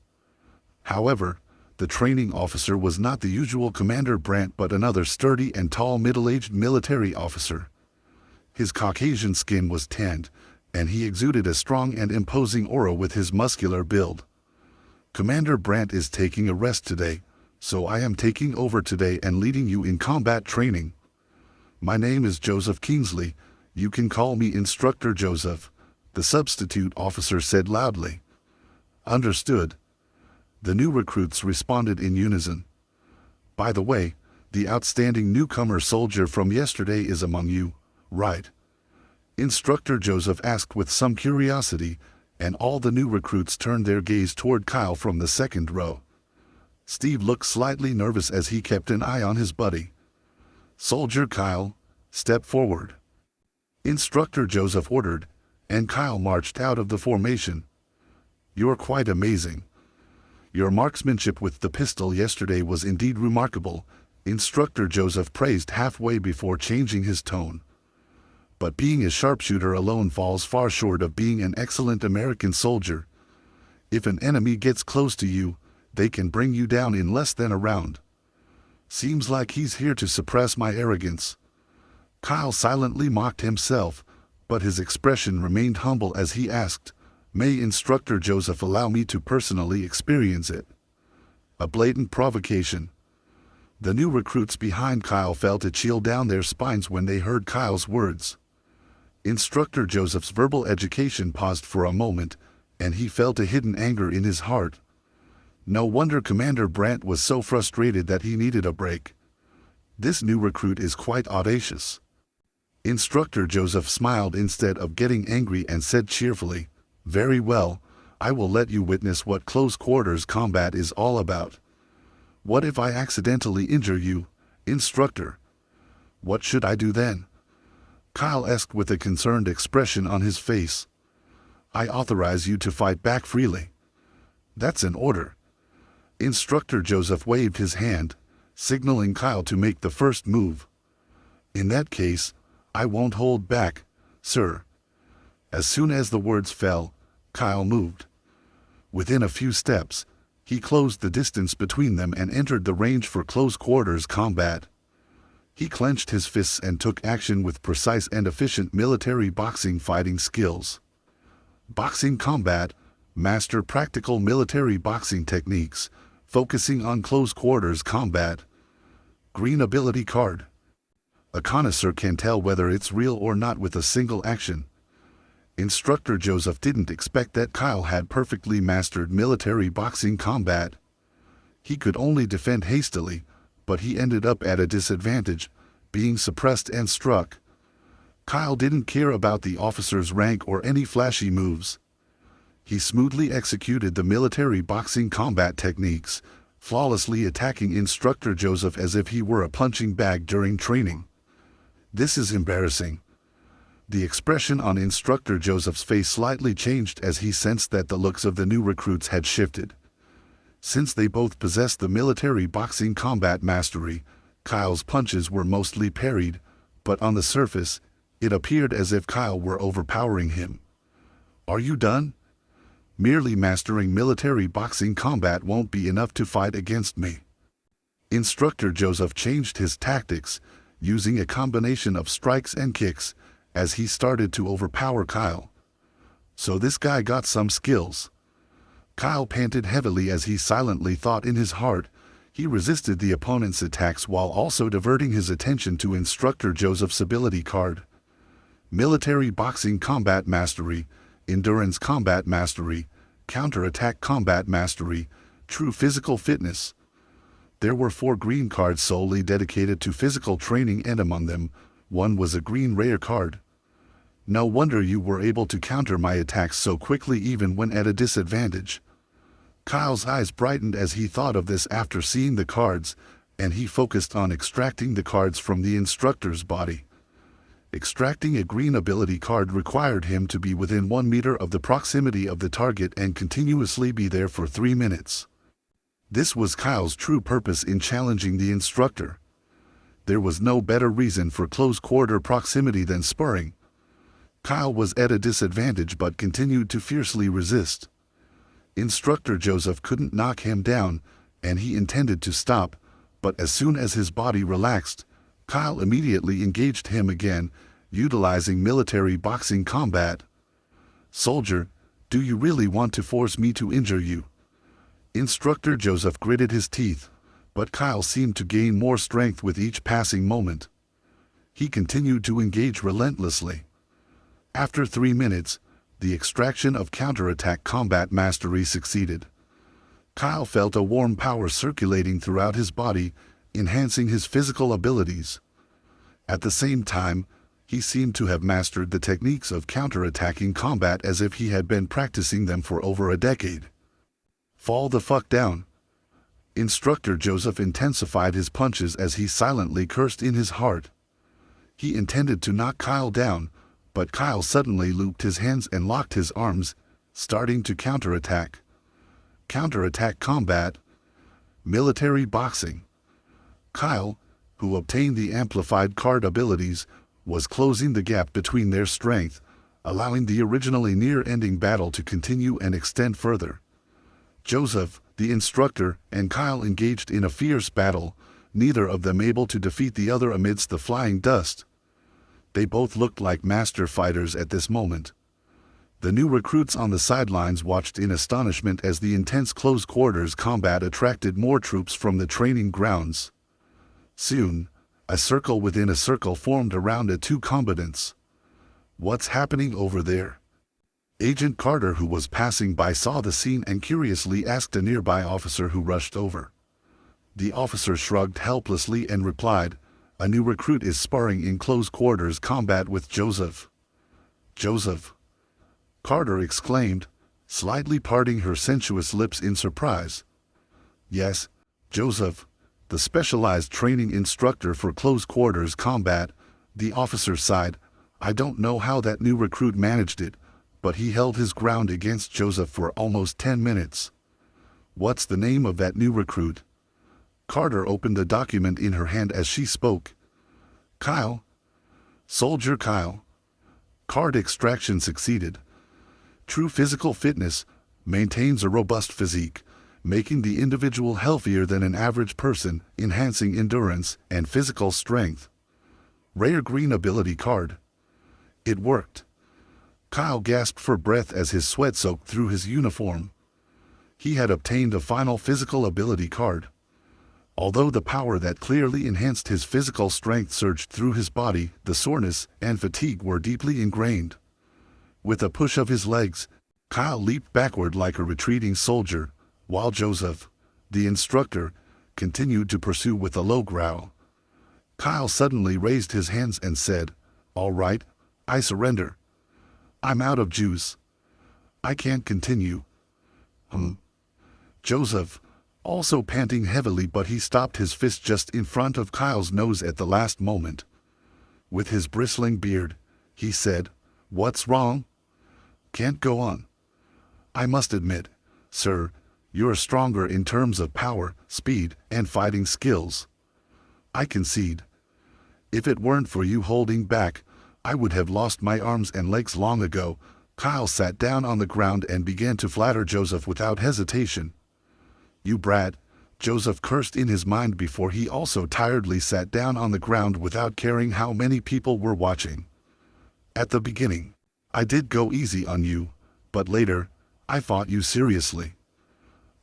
However, the training officer was not the usual Commander Brandt but another sturdy and tall middle-aged military officer. His Caucasian skin was tanned, and he exuded a strong and imposing aura with his muscular build. Commander Brandt is taking a rest today, so I am taking over today and leading you in combat training. My name is Joseph Kingsley. You can call me Instructor Joseph, the substitute officer said loudly. Understood. The new recruits responded in unison. By the way, the outstanding newcomer soldier from yesterday is among you, right? Instructor Joseph asked with some curiosity, and all the new recruits turned their gaze toward Kyle from the second row. Steve looked slightly nervous as he kept an eye on his buddy. Soldier Kyle, step forward. Instructor Joseph ordered, and Kyle marched out of the formation. You're quite amazing. Your marksmanship with the pistol yesterday was indeed remarkable, Instructor Joseph praised halfway before changing his tone. But being a sharpshooter alone falls far short of being an excellent American soldier. If an enemy gets close to you, they can bring you down in less than a round. Seems like he's here to suppress my arrogance. Kyle silently mocked himself, but his expression remained humble as he asked, May Instructor Joseph allow me to personally experience it? A blatant provocation. The new recruits behind Kyle felt a chill down their spines when they heard Kyle's words. Instructor Joseph's verbal education paused for a moment, and he felt a hidden anger in his heart. No wonder Commander Brandt was so frustrated that he needed a break. This new recruit is quite audacious. Instructor Joseph smiled instead of getting angry and said cheerfully, Very well, I will let you witness what close quarters combat is all about. What if I accidentally injure you, Instructor? What should I do then? Kyle asked with a concerned expression on his face. I authorize you to fight back freely. That's an order. Instructor Joseph waved his hand, signaling Kyle to make the first move. In that case, I won't hold back, sir. As soon as the words fell, Kyle moved. Within a few steps, he closed the distance between them and entered the range for close quarters combat. He clenched his fists and took action with precise and efficient military boxing fighting skills. Boxing combat, master practical military boxing techniques, focusing on close quarters combat. Green ability card. A connoisseur can tell whether it's real or not with a single action. Instructor Joseph didn't expect that Kyle had perfectly mastered military boxing combat. He could only defend hastily, but he ended up at a disadvantage, being suppressed and struck. Kyle didn't care about the officer's rank or any flashy moves. He smoothly executed the military boxing combat techniques, flawlessly attacking Instructor Joseph as if he were a punching bag during training. This is embarrassing. The expression on Instructor Joseph's face slightly changed as he sensed that the looks of the new recruits had shifted. Since they both possessed the military boxing combat mastery, Kyle's punches were mostly parried, but on the surface, it appeared as if Kyle were overpowering him. Are you done? Merely mastering military boxing combat won't be enough to fight against me. Instructor Joseph changed his tactics, using a combination of strikes and kicks, as he started to overpower Kyle. So this guy got some skills. Kyle panted heavily as he silently thought in his heart, He resisted the opponent's attacks while also diverting his attention to Instructor Joseph's ability card. Military Boxing Combat Mastery, Endurance Combat Mastery, Counterattack Combat Mastery, True Physical Fitness. There were 4 green cards solely dedicated to physical training, and among them, one was a green rare card. No wonder you were able to counter my attacks so quickly even when at a disadvantage. Kyle's eyes brightened as he thought of this after seeing the cards, and he focused on extracting the cards from the instructor's body. Extracting a green ability card required him to be within 1 meter of the proximity of the target and continuously be there for 3 minutes. This was Kyle's true purpose in challenging the instructor. There was no better reason for close-quarter proximity than sparring. Kyle was at a disadvantage but continued to fiercely resist. Instructor Joseph couldn't knock him down, and he intended to stop, but as soon as his body relaxed, Kyle immediately engaged him again, utilizing military boxing combat. "Soldier, do you really want to force me to injure you?" Instructor Joseph gritted his teeth, but Kyle seemed to gain more strength with each passing moment. He continued to engage relentlessly. After 3 minutes, the extraction of counterattack combat mastery succeeded. Kyle felt a warm power circulating throughout his body, enhancing his physical abilities. At the same time, he seemed to have mastered the techniques of counterattacking combat as if he had been practicing them for over a decade. "Fall the fuck down." Instructor Joseph intensified his punches as he silently cursed in his heart. He intended to knock Kyle down, but Kyle suddenly looped his hands and locked his arms, starting to counterattack. Counterattack combat. Military boxing. Kyle, who obtained the amplified card abilities, was closing the gap between their strength, allowing the originally near-ending battle to continue and extend further. Joseph, the instructor, and Kyle engaged in a fierce battle, neither of them able to defeat the other amidst the flying dust. They both looked like master fighters at this moment. The new recruits on the sidelines watched in astonishment as the intense close-quarters combat attracted more troops from the training grounds. Soon, a circle within a circle formed around the 2 combatants. "What's happening over there?" Agent Carter, who was passing by, saw the scene and curiously asked a nearby officer who rushed over. The officer shrugged helplessly and replied, "A new recruit is sparring in close-quarters combat with Joseph." "Joseph?" Carter exclaimed, slightly parting her sensuous lips in surprise. "Yes, Joseph, the specialized training instructor for close-quarters combat," the officer sighed. "I don't know how that new recruit managed it, but he held his ground against Joseph for almost 10 minutes. What's the name of that new recruit?" Carter opened the document in her hand as she spoke. "Kyle. Soldier Kyle." Card extraction succeeded. True physical fitness maintains a robust physique, making the individual healthier than an average person, enhancing endurance and physical strength. Rare green ability card. It worked. Kyle gasped for breath as his sweat soaked through his uniform. He had obtained a final physical ability card. Although the power that clearly enhanced his physical strength surged through his body, the soreness and fatigue were deeply ingrained. With a push of his legs, Kyle leaped backward like a retreating soldier, while Joseph, the instructor, continued to pursue with a low growl. Kyle suddenly raised his hands and said, "All right, I surrender. I'm out of juice. I can't continue." Joseph, also panting heavily, but he stopped his fist just in front of Kyle's nose at the last moment. With his bristling beard, he said, "What's wrong? Can't go on. I must admit, sir, you're stronger in terms of power, speed, and fighting skills. I concede. If it weren't for you holding back, I would have lost my arms and legs long ago." Kyle sat down on the ground and began to flatter Joseph without hesitation. "You brat," Joseph cursed in his mind before he also tiredly sat down on the ground without caring how many people were watching. "At the beginning, I did go easy on you, but later, I fought you seriously.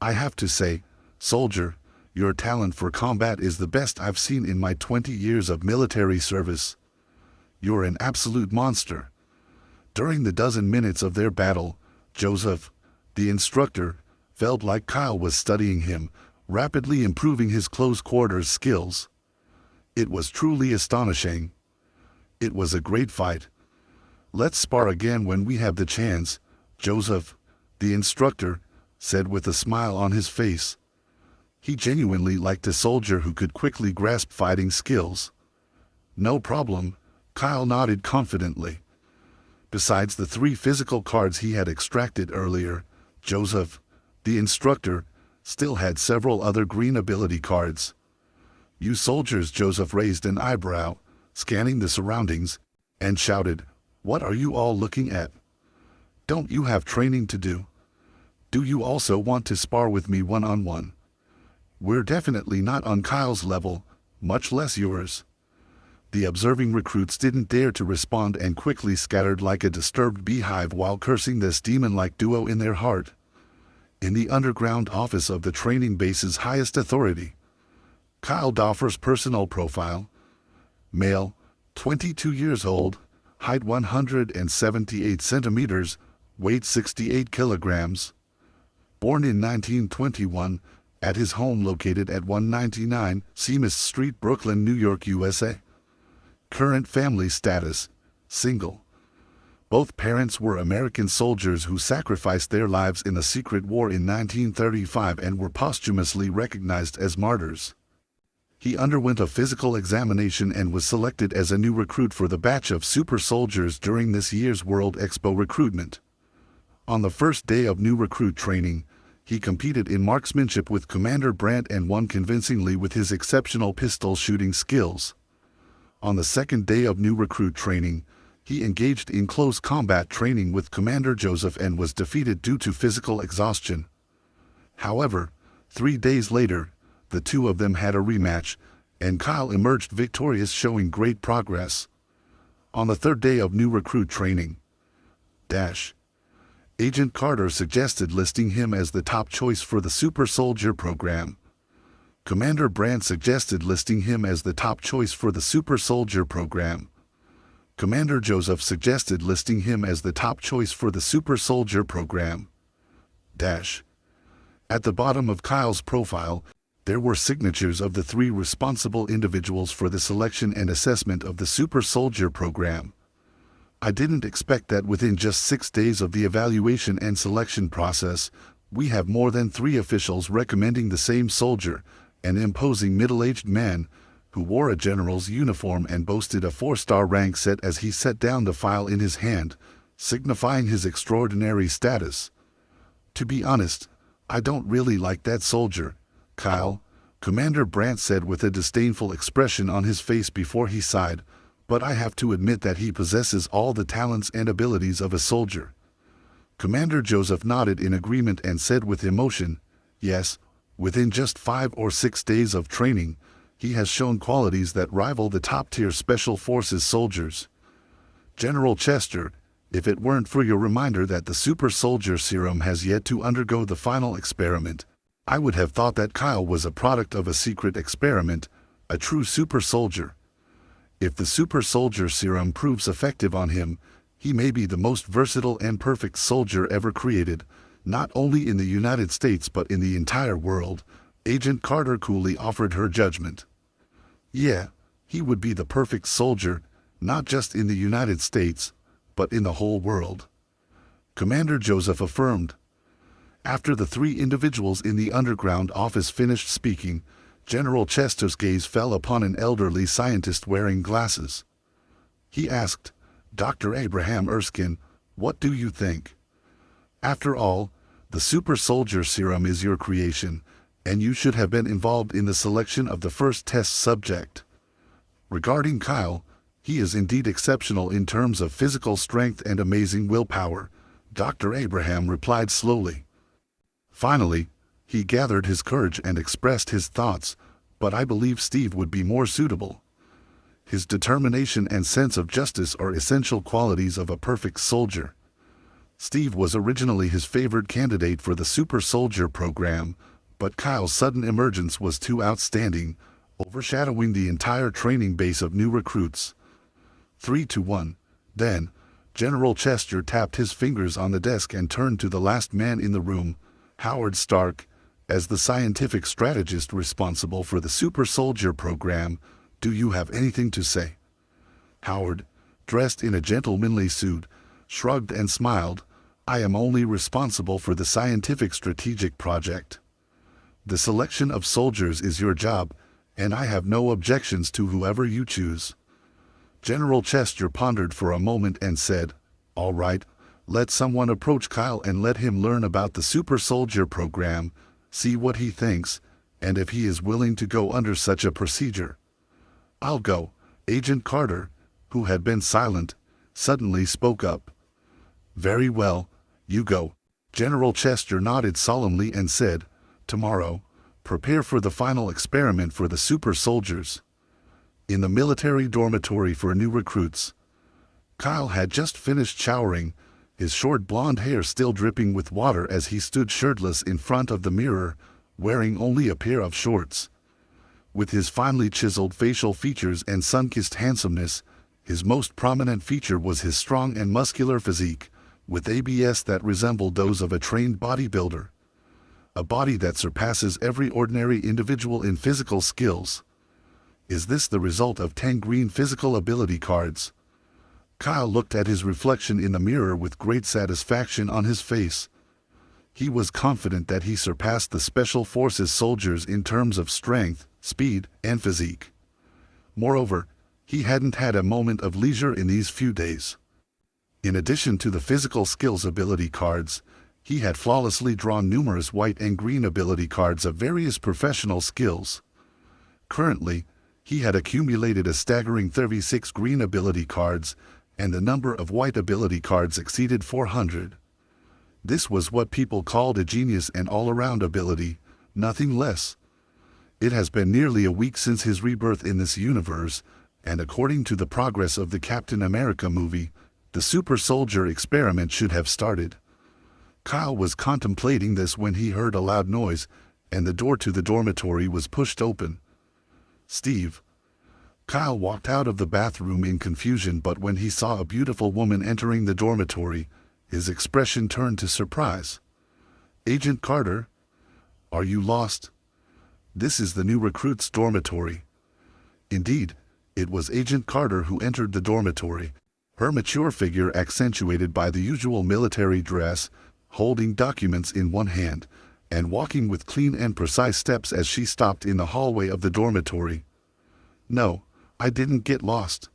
I have to say, soldier, Your talent for combat is the best I've seen in my 20 years of military service. You're an absolute monster." During the dozen minutes of their battle, Joseph, the instructor, felt like Kyle was studying him, rapidly improving his close quarters skills. It was truly astonishing. It was a great fight. "Let's spar again when we have the chance," Joseph, the instructor, said with a smile on his face. He genuinely liked a soldier who could quickly grasp fighting skills. "No problem," Kyle nodded confidently. Besides the 3 physical cards he had extracted earlier, Joseph, the instructor, still had several other green ability cards. "You soldiers," Joseph raised an eyebrow, scanning the surroundings, and shouted, "What are you all looking at? Don't you have training to do? Do you also want to spar with me one-on-one? We're definitely not on Kyle's level, much less yours." The observing recruits didn't dare to respond and quickly scattered like a disturbed beehive while cursing this demon-like duo in their heart. In the underground office of the training base's highest authority, Kyle Doffer's personal profile: male, 22 years old, height 178 centimeters, weight 68 kilograms. Born in 1921, at his home located at 199 Seamus Street, Brooklyn, New York, USA. Current family status: single. Both parents were American soldiers who sacrificed their lives in a secret war in 1935 and were posthumously recognized as martyrs. He underwent a physical examination and was selected as a new recruit for the batch of super soldiers during this year's World Expo recruitment. On the first day of new recruit training, he competed in marksmanship with Commander Brandt and won convincingly with his exceptional pistol shooting skills. On the second day of new recruit training, he engaged in close combat training with Commander Joseph and was defeated due to physical exhaustion. However, 3 days later, the two of them had a rematch, and Kyle emerged victorious, showing great progress. On the third day of new recruit training, Agent Carter suggested listing him as the top choice for the Super Soldier program. Commander Brandt suggested listing him as the top choice for the Super Soldier program. Commander Joseph suggested listing him as the top choice for the Super Soldier program. At the bottom of Kyle's profile, there were signatures of the 3 responsible individuals for the selection and assessment of the Super Soldier program. I didn't expect that within just 6 days of the evaluation and selection process, we have more than 3 officials recommending the same soldier, an imposing middle-aged man, who wore a general's uniform and boasted a 4-star rank set as he set down the file in his hand, signifying his extraordinary status. "To be honest, I don't really like that soldier, Kyle," Commander Brandt said with a disdainful expression on his face before he sighed, "but I have to admit that he possesses all the talents and abilities of a soldier." Commander Joseph nodded in agreement and said with emotion, "Yes, within just 5 or 6 days of training, he has shown qualities that rival the top-tier Special Forces soldiers. General Chester, if it weren't for your reminder that the Super Soldier Serum has yet to undergo the final experiment, I would have thought that Kyle was a product of a secret experiment, a true super soldier. If the Super Soldier Serum proves effective on him, he may be the most versatile and perfect soldier ever created, not only in the United States but in the entire world," Agent Carter coolly offered her judgment. "Yeah, he would be the perfect soldier, not just in the United States, but in the whole world," Commander Joseph affirmed. After the 3 individuals in the underground office finished speaking, General Chester's gaze fell upon an elderly scientist wearing glasses. He asked, "Dr. Abraham Erskine, what do you think? After all, the Super Soldier Serum is your creation, and you should have been involved in the selection of the first test subject. Regarding Kyle, he is indeed exceptional in terms of physical strength and amazing willpower," Dr. Abraham replied slowly. Finally, he gathered his courage and expressed his thoughts, "But I believe Steve would be more suitable. His determination and sense of justice are essential qualities of a perfect soldier. Steve was originally his favored candidate for the Super Soldier program, But Kyle's sudden emergence was too outstanding, overshadowing the entire training base of new recruits. 3 to 1. Then, General Chester tapped his fingers on the desk and turned to the last man in the room, Howard Stark. As the scientific strategist responsible for the Super Soldier program, do you have anything to say? Howard, dressed in a gentlemanly suit, shrugged and smiled. I am only responsible for the scientific strategic project. The selection of soldiers is your job, and I have no objections to whoever you choose. General Chester pondered for a moment and said, all right, let someone approach Kyle and let him learn about the Super Soldier program, see what he thinks, and if he is willing to go under such a procedure. I'll go. Agent Carter, who had been silent, suddenly spoke up. Very well, you go. General Chester nodded solemnly and said, tomorrow, prepare for the final experiment for the super soldiers. In the military dormitory for new recruits. Kyle had just finished showering, his short blonde hair still dripping with water as he stood shirtless in front of the mirror, wearing only a pair of shorts. With his finely chiseled facial features and sun-kissed handsomeness, his most prominent feature was his strong and muscular physique, with abs that resembled those of a trained bodybuilder. A body that surpasses every ordinary individual in physical skills. Is this the result of 10 green physical ability cards? Kyle looked at his reflection in the mirror with great satisfaction on his face. He was confident that he surpassed the Special Forces soldiers in terms of strength, speed, and physique. Moreover, he hadn't had a moment of leisure in these few days. In addition to the physical skills ability cards, he had flawlessly drawn numerous white and green ability cards of various professional skills. Currently, he had accumulated a staggering 36 green ability cards, and the number of white ability cards exceeded 400. This was what people called a genius and all-around ability, nothing less. It has been nearly a week since his rebirth in this universe, and according to the progress of the Captain America movie, the super soldier experiment should have started. Kyle was contemplating this when he heard a loud noise, and the door to the dormitory was pushed open. Steve. Kyle walked out of the bathroom in confusion, but when he saw a beautiful woman entering the dormitory, his expression turned to surprise. Agent Carter? Are you lost? This is the new recruits' dormitory. Indeed, it was Agent Carter who entered the dormitory, her mature figure accentuated by the usual military dress, holding documents in one hand, and walking with clean and precise steps as she stopped in the hallway of the dormitory. No, I didn't get lost.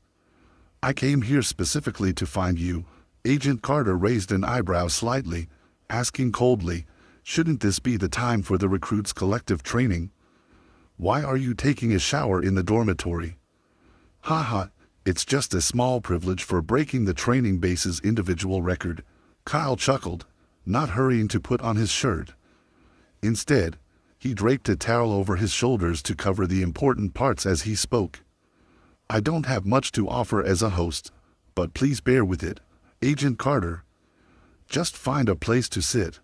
I came here specifically to find you. Agent Carter raised an eyebrow slightly, asking coldly, shouldn't this be the time for the recruits' collective training? Why are you taking a shower in the dormitory? Haha, it's just a small privilege for breaking the training base's individual record. Kyle chuckled, not hurrying to put on his shirt. Instead, he draped a towel over his shoulders to cover the important parts as he spoke. I don't have much to offer as a host, but please bear with it, Agent Carter. Just find a place to sit.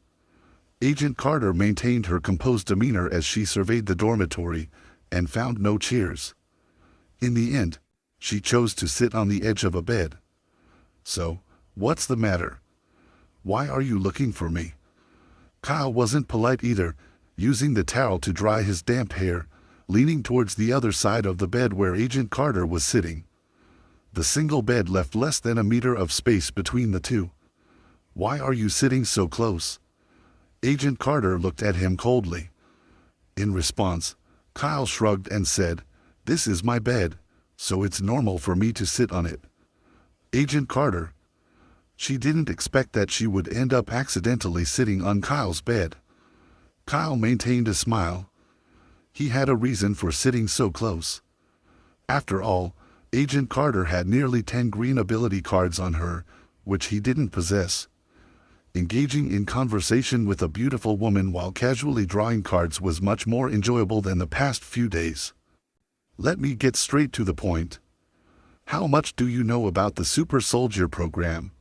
Agent Carter maintained her composed demeanor as she surveyed the dormitory, and found no chairs. In the end, she chose to sit on the edge of a bed. So, what's the matter? Why are you looking for me? Kyle wasn't polite either, using the towel to dry his damp hair, leaning towards the other side of the bed where Agent Carter was sitting. The single bed left less than a meter of space between the two. Why are you sitting so close? Agent Carter looked at him coldly. In response, Kyle shrugged and said, this is my bed, so it's normal for me to sit on it. Agent Carter. She didn't expect that she would end up accidentally sitting on Kyle's bed. Kyle maintained a smile. He had a reason for sitting so close. After all, Agent Carter had nearly 10 green ability cards on her, which he didn't possess. Engaging in conversation with a beautiful woman while casually drawing cards was much more enjoyable than the past few days. Let me get straight to the point. How much do you know about the Super Soldier program?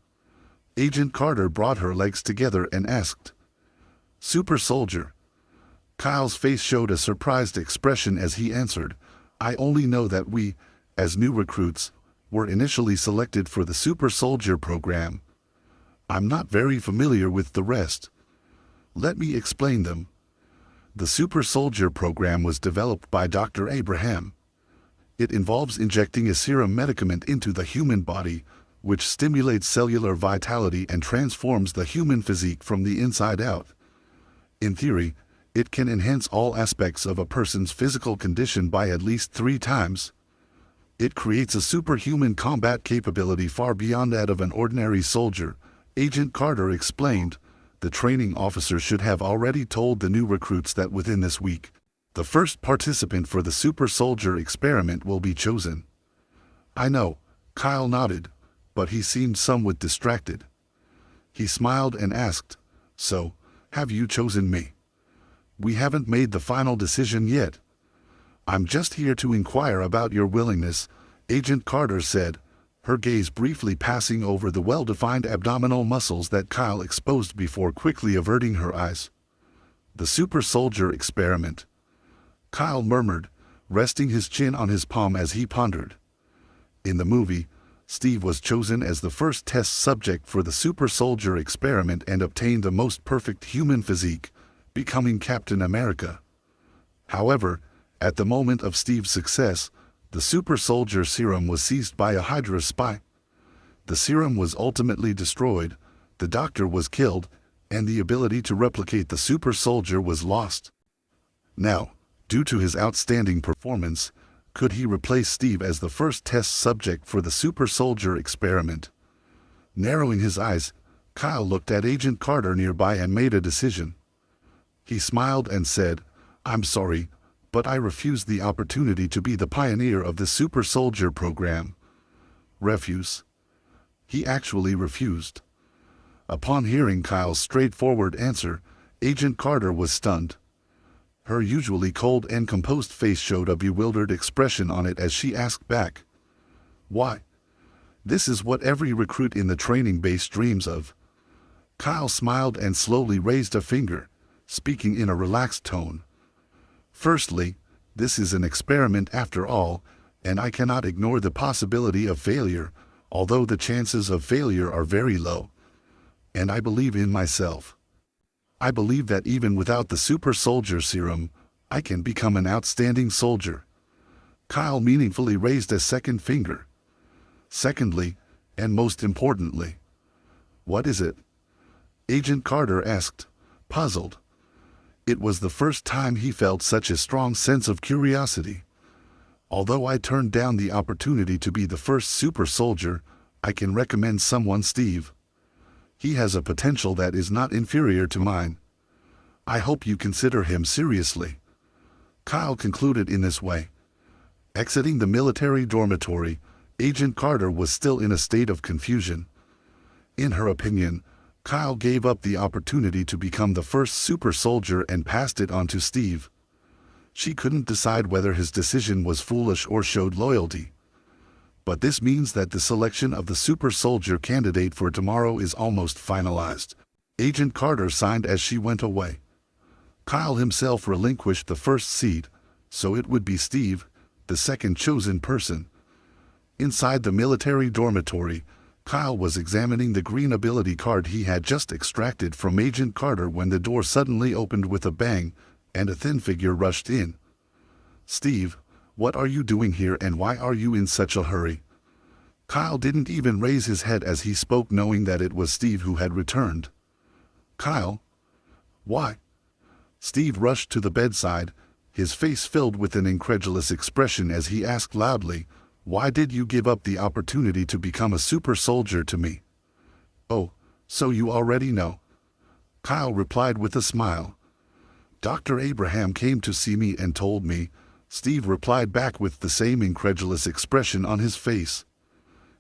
Agent Carter brought her legs together and asked. Super Soldier. Kyle's face showed a surprised expression as he answered, I only know that we, as new recruits, were initially selected for the Super Soldier program. I'm not very familiar with the rest. Let me explain them. The Super Soldier program was developed by Dr. Abraham. It involves injecting a serum medicament into the human body, which stimulates cellular vitality and transforms the human physique from the inside out. In theory, it can enhance all aspects of a person's physical condition by at least 3 times. It creates a superhuman combat capability far beyond that of an ordinary soldier, Agent Carter explained. The training officer should have already told the new recruits that within this week, the first participant for the Super Soldier experiment will be chosen. I know, Kyle nodded, but he seemed somewhat distracted. He smiled and asked, So, have you chosen me? We haven't made the final decision yet. I'm just here to inquire about your willingness, Agent Carter said, her gaze briefly passing over the well-defined abdominal muscles that Kyle exposed before quickly averting her eyes. The Super Soldier experiment. Kyle murmured, resting his chin on his palm as he pondered. In the movie, Steve was chosen as the first test subject for the Super Soldier experiment and obtained the most perfect human physique, becoming Captain America. However, at the moment of Steve's success, the Super Soldier serum was seized by a Hydra spy. The serum was ultimately destroyed, the doctor was killed, and the ability to replicate the Super Soldier was lost. Now, due to his outstanding performance, could he replace Steve as the first test subject for the Super Soldier experiment? Narrowing his eyes, Kyle looked at Agent Carter nearby and made a decision. He smiled and said, I'm sorry, but I refuse the opportunity to be the pioneer of the Super Soldier program. Refuse? He actually refused. Upon hearing Kyle's straightforward answer, Agent Carter was stunned. Her usually cold and composed face showed a bewildered expression on it as she asked back, Why? This is what every recruit in the training base dreams of. Kyle smiled and slowly raised a finger, speaking in a relaxed tone. Firstly, this is an experiment after all, and I cannot ignore the possibility of failure, although the chances of failure are very low. And I believe in myself. I believe that even without the Super Soldier serum, I can become an outstanding soldier. Kyle meaningfully raised a second finger. Secondly, and most importantly. What is it? Agent Carter asked, puzzled. It was the first time he felt such a strong sense of curiosity. Although I turned down the opportunity to be the first Super Soldier, I can recommend someone, Steve. He has a potential that is not inferior to mine. I hope you consider him seriously. Kyle concluded in this way. Exiting the military dormitory, Agent Carter was still in a state of confusion. In her opinion, Kyle gave up the opportunity to become the first Super Soldier and passed it on to Steve. She couldn't decide whether his decision was foolish or showed loyalty. But this means that the selection of the Super Soldier candidate for tomorrow is almost finalized. Agent Carter signed as she went away. Kyle himself relinquished the first seat, so it would be Steve, the second chosen person. Inside the military dormitory, Kyle was examining the green ability card he had just extracted from Agent Carter when the door suddenly opened with a bang, and a thin figure rushed in. Steve, what are you doing here and why are you in such a hurry? Kyle didn't even raise his head as he spoke, knowing that it was Steve who had returned. Kyle? Why? Steve rushed to the bedside, his face filled with an incredulous expression as he asked loudly, Why did you give up the opportunity to become a Super Soldier to me? Oh, so you already know. Kyle replied with a smile. Dr. Abraham came to see me and told me, Steve replied back with the same incredulous expression on his face.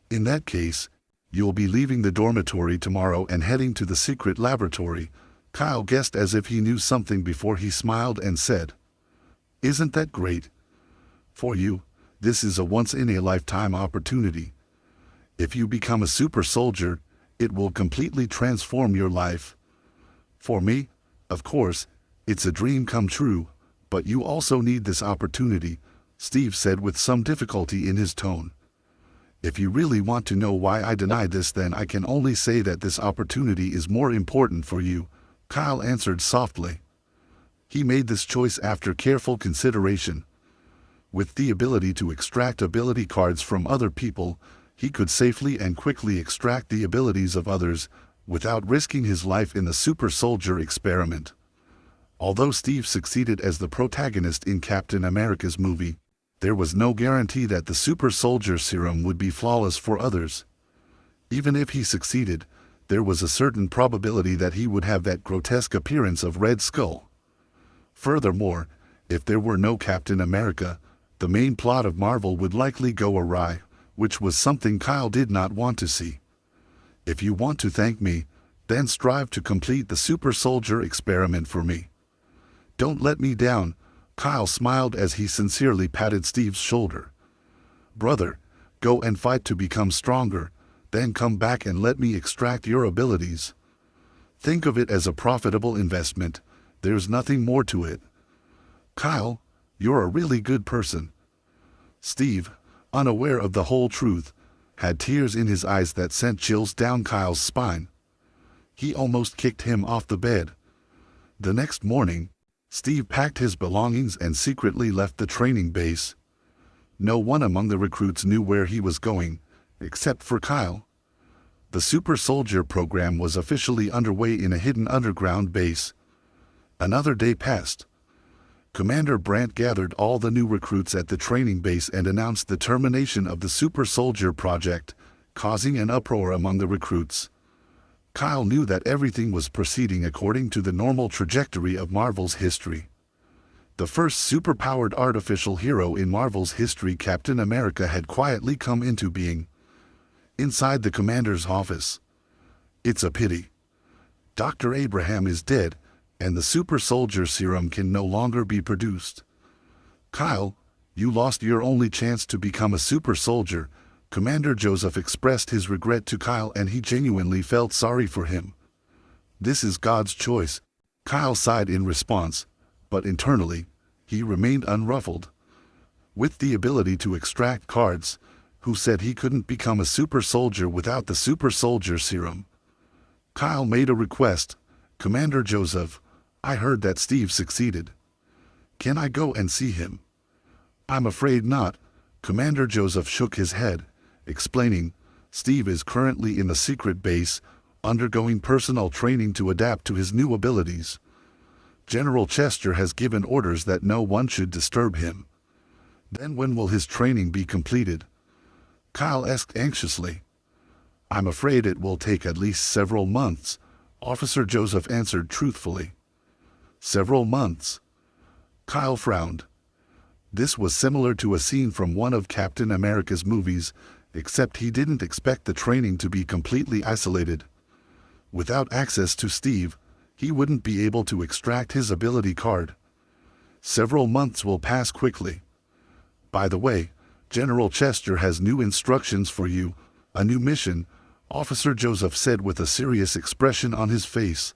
In that case, you'll be leaving the dormitory tomorrow and heading to the secret laboratory, Kyle guessed as if he knew something before he smiled and said, Isn't that great? For you, this is a once-in-a-lifetime opportunity. If you become a Super Soldier, it will completely transform your life. For me, of course, It's a dream come true, but you also need this opportunity, Steve said with some difficulty in his tone. If you really want to know why I denied this, then I can only say that this opportunity is more important for you, Kyle answered softly. He made this choice after careful consideration. With the ability to extract ability cards from other people, he could safely and quickly extract the abilities of others without risking his life in the super soldier experiment. Although Steve succeeded as the protagonist in Captain America's movie, there was no guarantee that the super soldier serum would be flawless for others. Even if he succeeded, there was a certain probability that he would have that grotesque appearance of Red Skull. Furthermore, if there were no Captain America, the main plot of Marvel would likely go awry, which was something Kyle did not want to see. If you want to thank me, then strive to complete the super soldier experiment for me. Don't let me down, Kyle smiled as he sincerely patted Steve's shoulder. Brother, go and fight to become stronger, then come back and let me extract your abilities. Think of it as a profitable investment, there's nothing more to it. Kyle, you're a really good person. Steve, unaware of the whole truth, had tears in his eyes that sent chills down Kyle's spine. He almost kicked him off the bed. The next morning, Steve packed his belongings and secretly left the training base. No one among the recruits knew where he was going, except for Kyle. The Super Soldier program was officially underway in a hidden underground base. Another day passed. Commander Brandt gathered all the new recruits at the training base and announced the termination of the Super Soldier project, causing an uproar among the recruits. Kyle knew that everything was proceeding according to the normal trajectory of Marvel's history. The first super-powered artificial hero in Marvel's history, Captain America, had quietly come into being. Inside the commander's office. It's a pity. Dr. Abraham is dead, and the super soldier serum can no longer be produced. Kyle, you lost your only chance to become a super soldier. Commander Joseph expressed his regret to Kyle, and he genuinely felt sorry for him. This is God's choice, Kyle sighed in response, but internally, he remained unruffled. With the ability to extract cards, who said he couldn't become a super soldier without the super soldier serum? Kyle made a request. Commander Joseph, I heard that Steve succeeded. Can I go and see him? I'm afraid not. Commander Joseph shook his head, explaining, Steve is currently in the secret base, undergoing personal training to adapt to his new abilities. General Chester has given orders that no one should disturb him. Then when will his training be completed? Kyle asked anxiously. I'm afraid it will take at least several months, Officer Joseph answered truthfully. Several months? Kyle frowned. This was similar to a scene from one of Captain America's movies, except he didn't expect the training to be completely isolated. Without access to Steve, he wouldn't be able to extract his ability card. Several months will pass quickly. By the way, General Chester has new instructions for you, a new mission, Officer Joseph said with a serious expression on his face.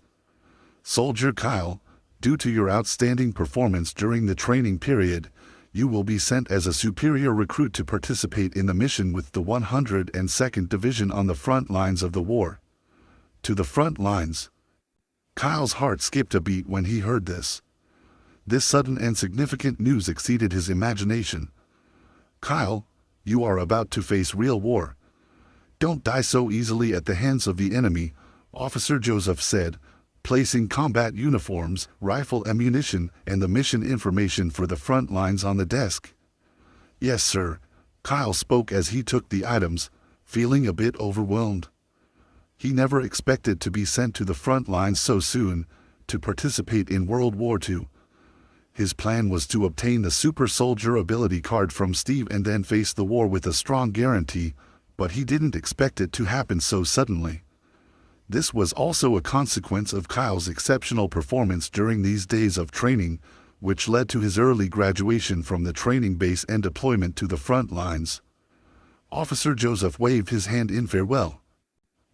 Soldier Kyle, due to your outstanding performance during the training period, you will be sent as a superior recruit to participate in the mission with the 102nd Division on the front lines of the war. To the front lines. Kyle's heart skipped a beat when he heard this. This sudden and significant news exceeded his imagination. Kyle, you are about to face real war. Don't die so easily at the hands of the enemy, Officer Joseph said, placing combat uniforms, rifle ammunition, and the mission information for the front lines on the desk. Yes, sir, Kyle spoke as he took the items, feeling a bit overwhelmed. He never expected to be sent to the front lines so soon, to participate in World War II. His plan was to obtain the super soldier ability card from Steve and then face the war with a strong guarantee, but he didn't expect it to happen so suddenly. This was also a consequence of Kyle's exceptional performance during these days of training, which led to his early graduation from the training base and deployment to the front lines. Officer Joseph waved his hand in farewell.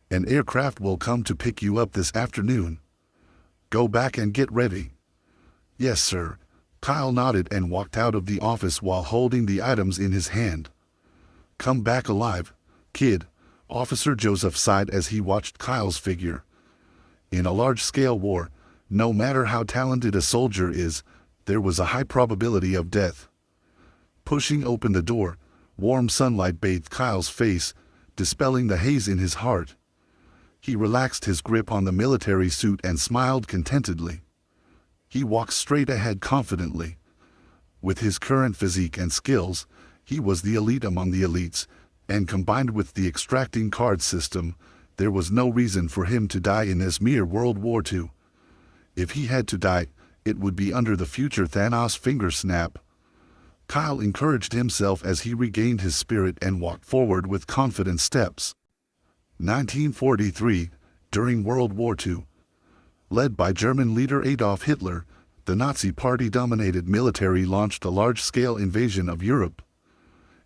An aircraft will come to pick you up this afternoon. Go back and get ready. Yes, sir. Kyle nodded and walked out of the office while holding the items in his hand. Come back alive, kid, Officer Joseph sighed as he watched Kyle's figure. In a large-scale war, no matter how talented a soldier is, there was a high probability of death. Pushing open the door, warm sunlight bathed Kyle's face, dispelling the haze in his heart. He relaxed his grip on the military suit and smiled contentedly. He walked straight ahead confidently. With his current physique and skills, he was the elite among the elites, and combined with the extracting card system, there was no reason for him to die in this mere World War II. If he had to die, it would be under the future Thanos finger snap. Kyle encouraged himself as he regained his spirit and walked forward with confident steps. 1943, during World War II. Led by German leader Adolf Hitler, the Nazi Party-dominated military launched a large-scale invasion of Europe.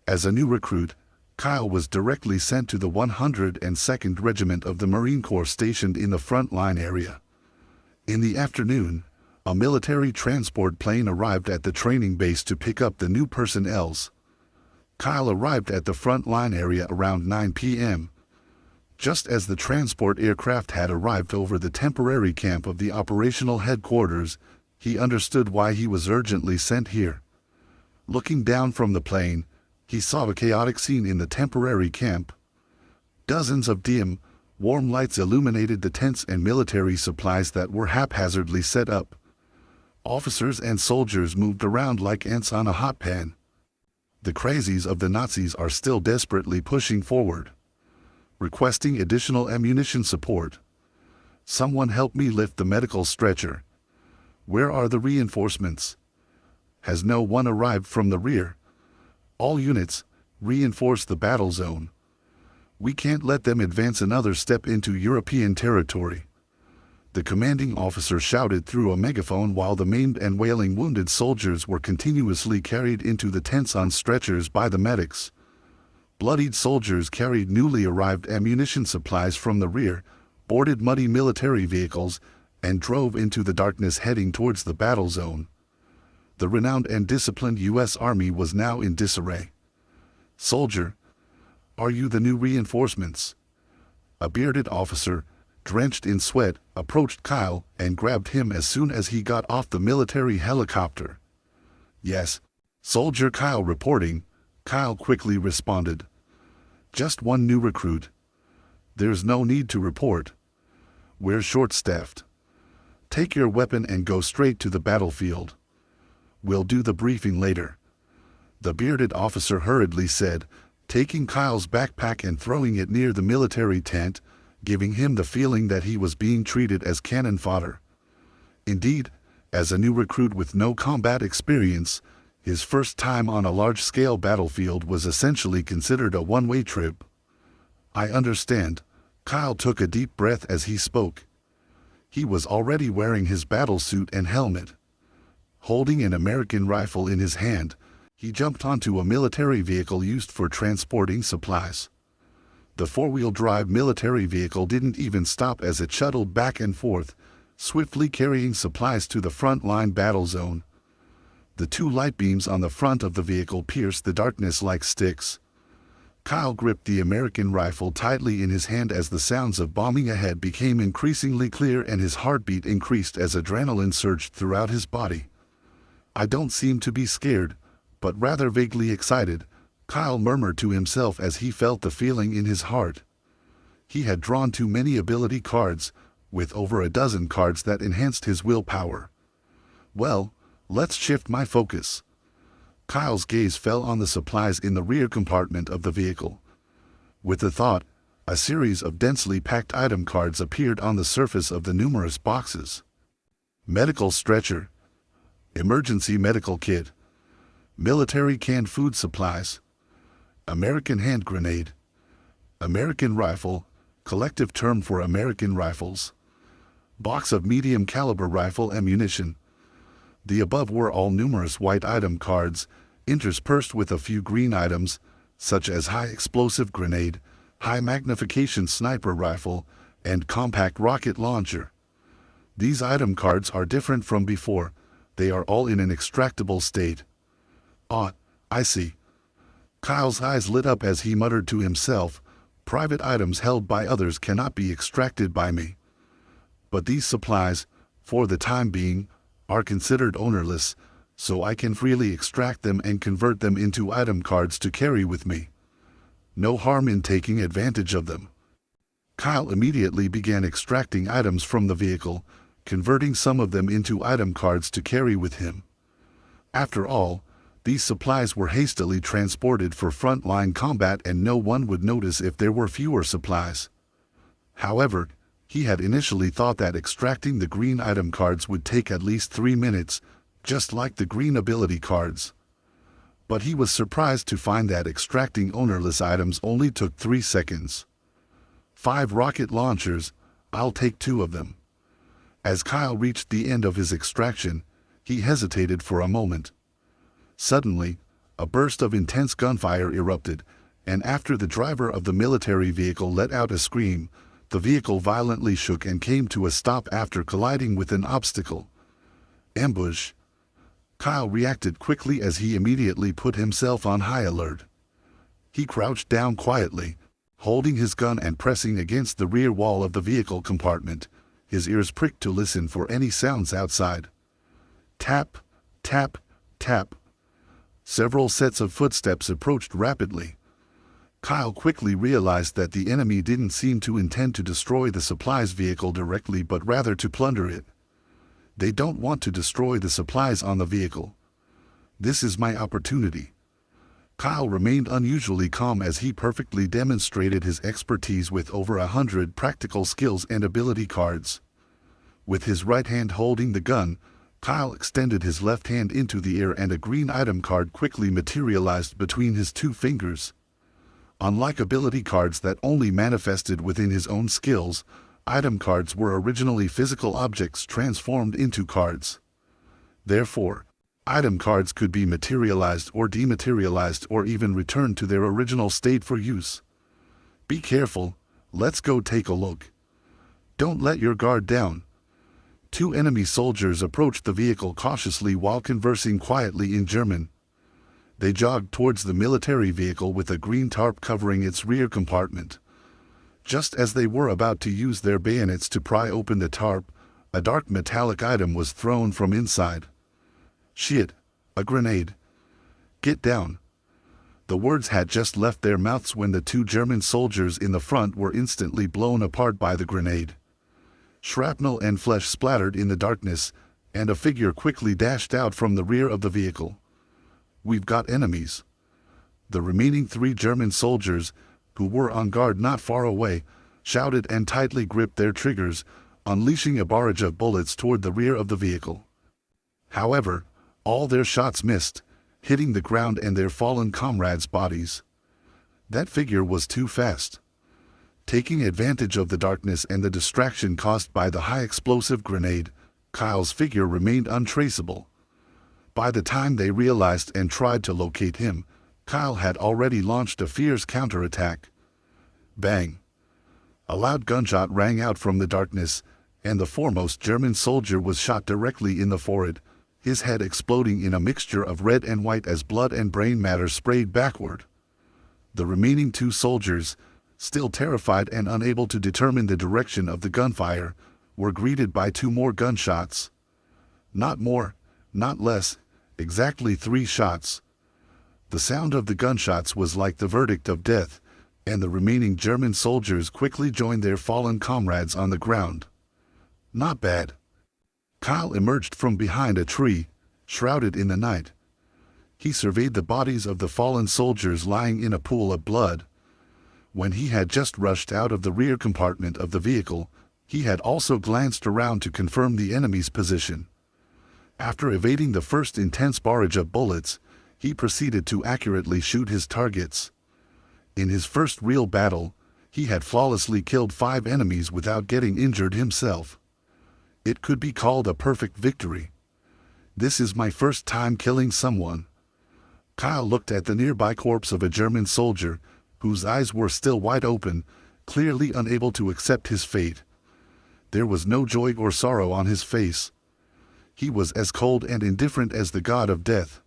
As a new recruit, Kyle was directly sent to the 102nd Regiment of the Marine Corps stationed in the front line area. In the afternoon, a military transport plane arrived at the training base to pick up the new personnel. Kyle arrived at the front line area around 9 p.m. Just as the transport aircraft had arrived over the temporary camp of the operational headquarters, he understood why he was urgently sent here. Looking down from the plane, he saw a chaotic scene in the temporary camp. Dozens of dim, warm lights illuminated the tents and military supplies that were haphazardly set up. Officers and soldiers moved around like ants on a hot pan. The crazies of the Nazis are still desperately pushing forward, requesting additional ammunition support. Someone help me lift the medical stretcher. Where are the reinforcements? Has no one arrived from the rear? All units, reinforce the battle zone. We can't let them advance another step into European territory. The commanding officer shouted through a megaphone while the maimed and wailing wounded soldiers were continuously carried into the tents on stretchers by the medics. Bloodied soldiers carried newly arrived ammunition supplies from the rear, boarded muddy military vehicles, and drove into the darkness heading towards the battle zone. The renowned and disciplined U.S. Army was now in disarray. Soldier, are you the new reinforcements? A bearded officer, drenched in sweat, approached Kyle and grabbed him as soon as he got off the military helicopter. Yes, Soldier Kyle reporting, Kyle quickly responded. Just one new recruit. There's no need to report. We're short-staffed. Take your weapon and go straight to the battlefield. We'll do the briefing later. The bearded officer hurriedly said, taking Kyle's backpack and throwing it near the military tent, giving him the feeling that he was being treated as cannon fodder. Indeed, as a new recruit with no combat experience, his first time on a large-scale battlefield was essentially considered a one-way trip. I understand. Kyle took a deep breath as he spoke. He was already wearing his battle suit and helmet. Holding an American rifle in his hand, he jumped onto a military vehicle used for transporting supplies. The four-wheel drive military vehicle didn't even stop as it shuttled back and forth, swiftly carrying supplies to the front-line battle zone. The two light beams on the front of the vehicle pierced the darkness like sticks. Kyle gripped the American rifle tightly in his hand as the sounds of bombing ahead became increasingly clear and his heartbeat increased as adrenaline surged throughout his body. I don't seem to be scared, but rather vaguely excited, Kyle murmured to himself as he felt the feeling in his heart. He had drawn too many ability cards, with over a dozen cards that enhanced his willpower. Well, let's shift my focus. Kyle's gaze fell on the supplies in the rear compartment of the vehicle. With the thought, a series of densely packed item cards appeared on the surface of the numerous boxes. Medical stretcher, emergency medical kit, military canned food supplies, American hand grenade, American rifle, collective term for American rifles, box of medium caliber rifle ammunition. The above were all numerous white item cards, interspersed with a few green items, such as high explosive grenade, high magnification sniper rifle, and compact rocket launcher. These item cards are different from before. They are all in an extractable state. Ah, I see. Kyle's eyes lit up as he muttered to himself, private items held by others cannot be extracted by me. But these supplies, for the time being, are considered ownerless, so I can freely extract them and convert them into item cards to carry with me. No harm in taking advantage of them. Kyle immediately began extracting items from the vehicle, converting some of them into item cards to carry with him. After all, these supplies were hastily transported for frontline combat and no one would notice if there were fewer supplies. However, he had initially thought that extracting the green item cards would take at least 3 minutes, just like the green ability cards. But he was surprised to find that extracting ownerless items only took 3 seconds. 5 rocket launchers, I'll take 2 of them. As Kyle reached the end of his extraction, he hesitated for a moment. Suddenly, a burst of intense gunfire erupted, and after the driver of the military vehicle let out a scream, the vehicle violently shook and came to a stop after colliding with an obstacle. Ambush. Kyle reacted quickly as he immediately put himself on high alert. He crouched down quietly, holding his gun and pressing against the rear wall of the vehicle compartment, his ears pricked to listen for any sounds outside. Tap, tap, tap. Several sets of footsteps approached rapidly. Kyle quickly realized that the enemy didn't seem to intend to destroy the supplies vehicle directly but rather to plunder it. They don't want to destroy the supplies on the vehicle. This is my opportunity. Kyle remained unusually calm as he perfectly demonstrated his expertise with over 100 practical skills and ability cards. With his right hand holding the gun, Kyle extended his left hand into the air and a green item card quickly materialized between his 2 fingers. Unlike ability cards that only manifested within his own skills, item cards were originally physical objects transformed into cards. Therefore, item cards could be materialized or dematerialized or even returned to their original state for use. Be careful, let's go take a look. Don't let your guard down. 2 enemy soldiers approached the vehicle cautiously while conversing quietly in German. They jogged towards the military vehicle with a green tarp covering its rear compartment. Just as they were about to use their bayonets to pry open the tarp, a dark metallic item was thrown from inside. Shit, a grenade. Get down. The words had just left their mouths when the 2 German soldiers in the front were instantly blown apart by the grenade. Shrapnel and flesh splattered in the darkness, and a figure quickly dashed out from the rear of the vehicle. We've got enemies. The remaining 3 German soldiers, who were on guard not far away, shouted and tightly gripped their triggers, unleashing a barrage of bullets toward the rear of the vehicle. However, all their shots missed, hitting the ground and their fallen comrades' bodies. That figure was too fast. Taking advantage of the darkness and the distraction caused by the high explosive grenade, Kyle's figure remained untraceable. By the time they realized and tried to locate him, Kyle had already launched a fierce counterattack. Bang! A loud gunshot rang out from the darkness, and the foremost German soldier was shot directly in the forehead, his head exploding in a mixture of red and white as blood and brain matter sprayed backward. The remaining 2 soldiers, still terrified and unable to determine the direction of the gunfire, were greeted by 2 more gunshots. Not more, not less, exactly 3 shots. The sound of the gunshots was like the verdict of death, and the remaining German soldiers quickly joined their fallen comrades on the ground. Not bad. Kyle emerged from behind a tree, shrouded in the night. He surveyed the bodies of the fallen soldiers lying in a pool of blood. When he had just rushed out of the rear compartment of the vehicle, he had also glanced around to confirm the enemy's position. After evading the first intense barrage of bullets, he proceeded to accurately shoot his targets. In his first real battle, he had flawlessly killed 5 enemies without getting injured himself. It could be called a perfect victory. This is my first time killing someone. Kyle looked at the nearby corpse of a German soldier, whose eyes were still wide open, clearly unable to accept his fate. There was no joy or sorrow on his face. He was as cold and indifferent as the god of death.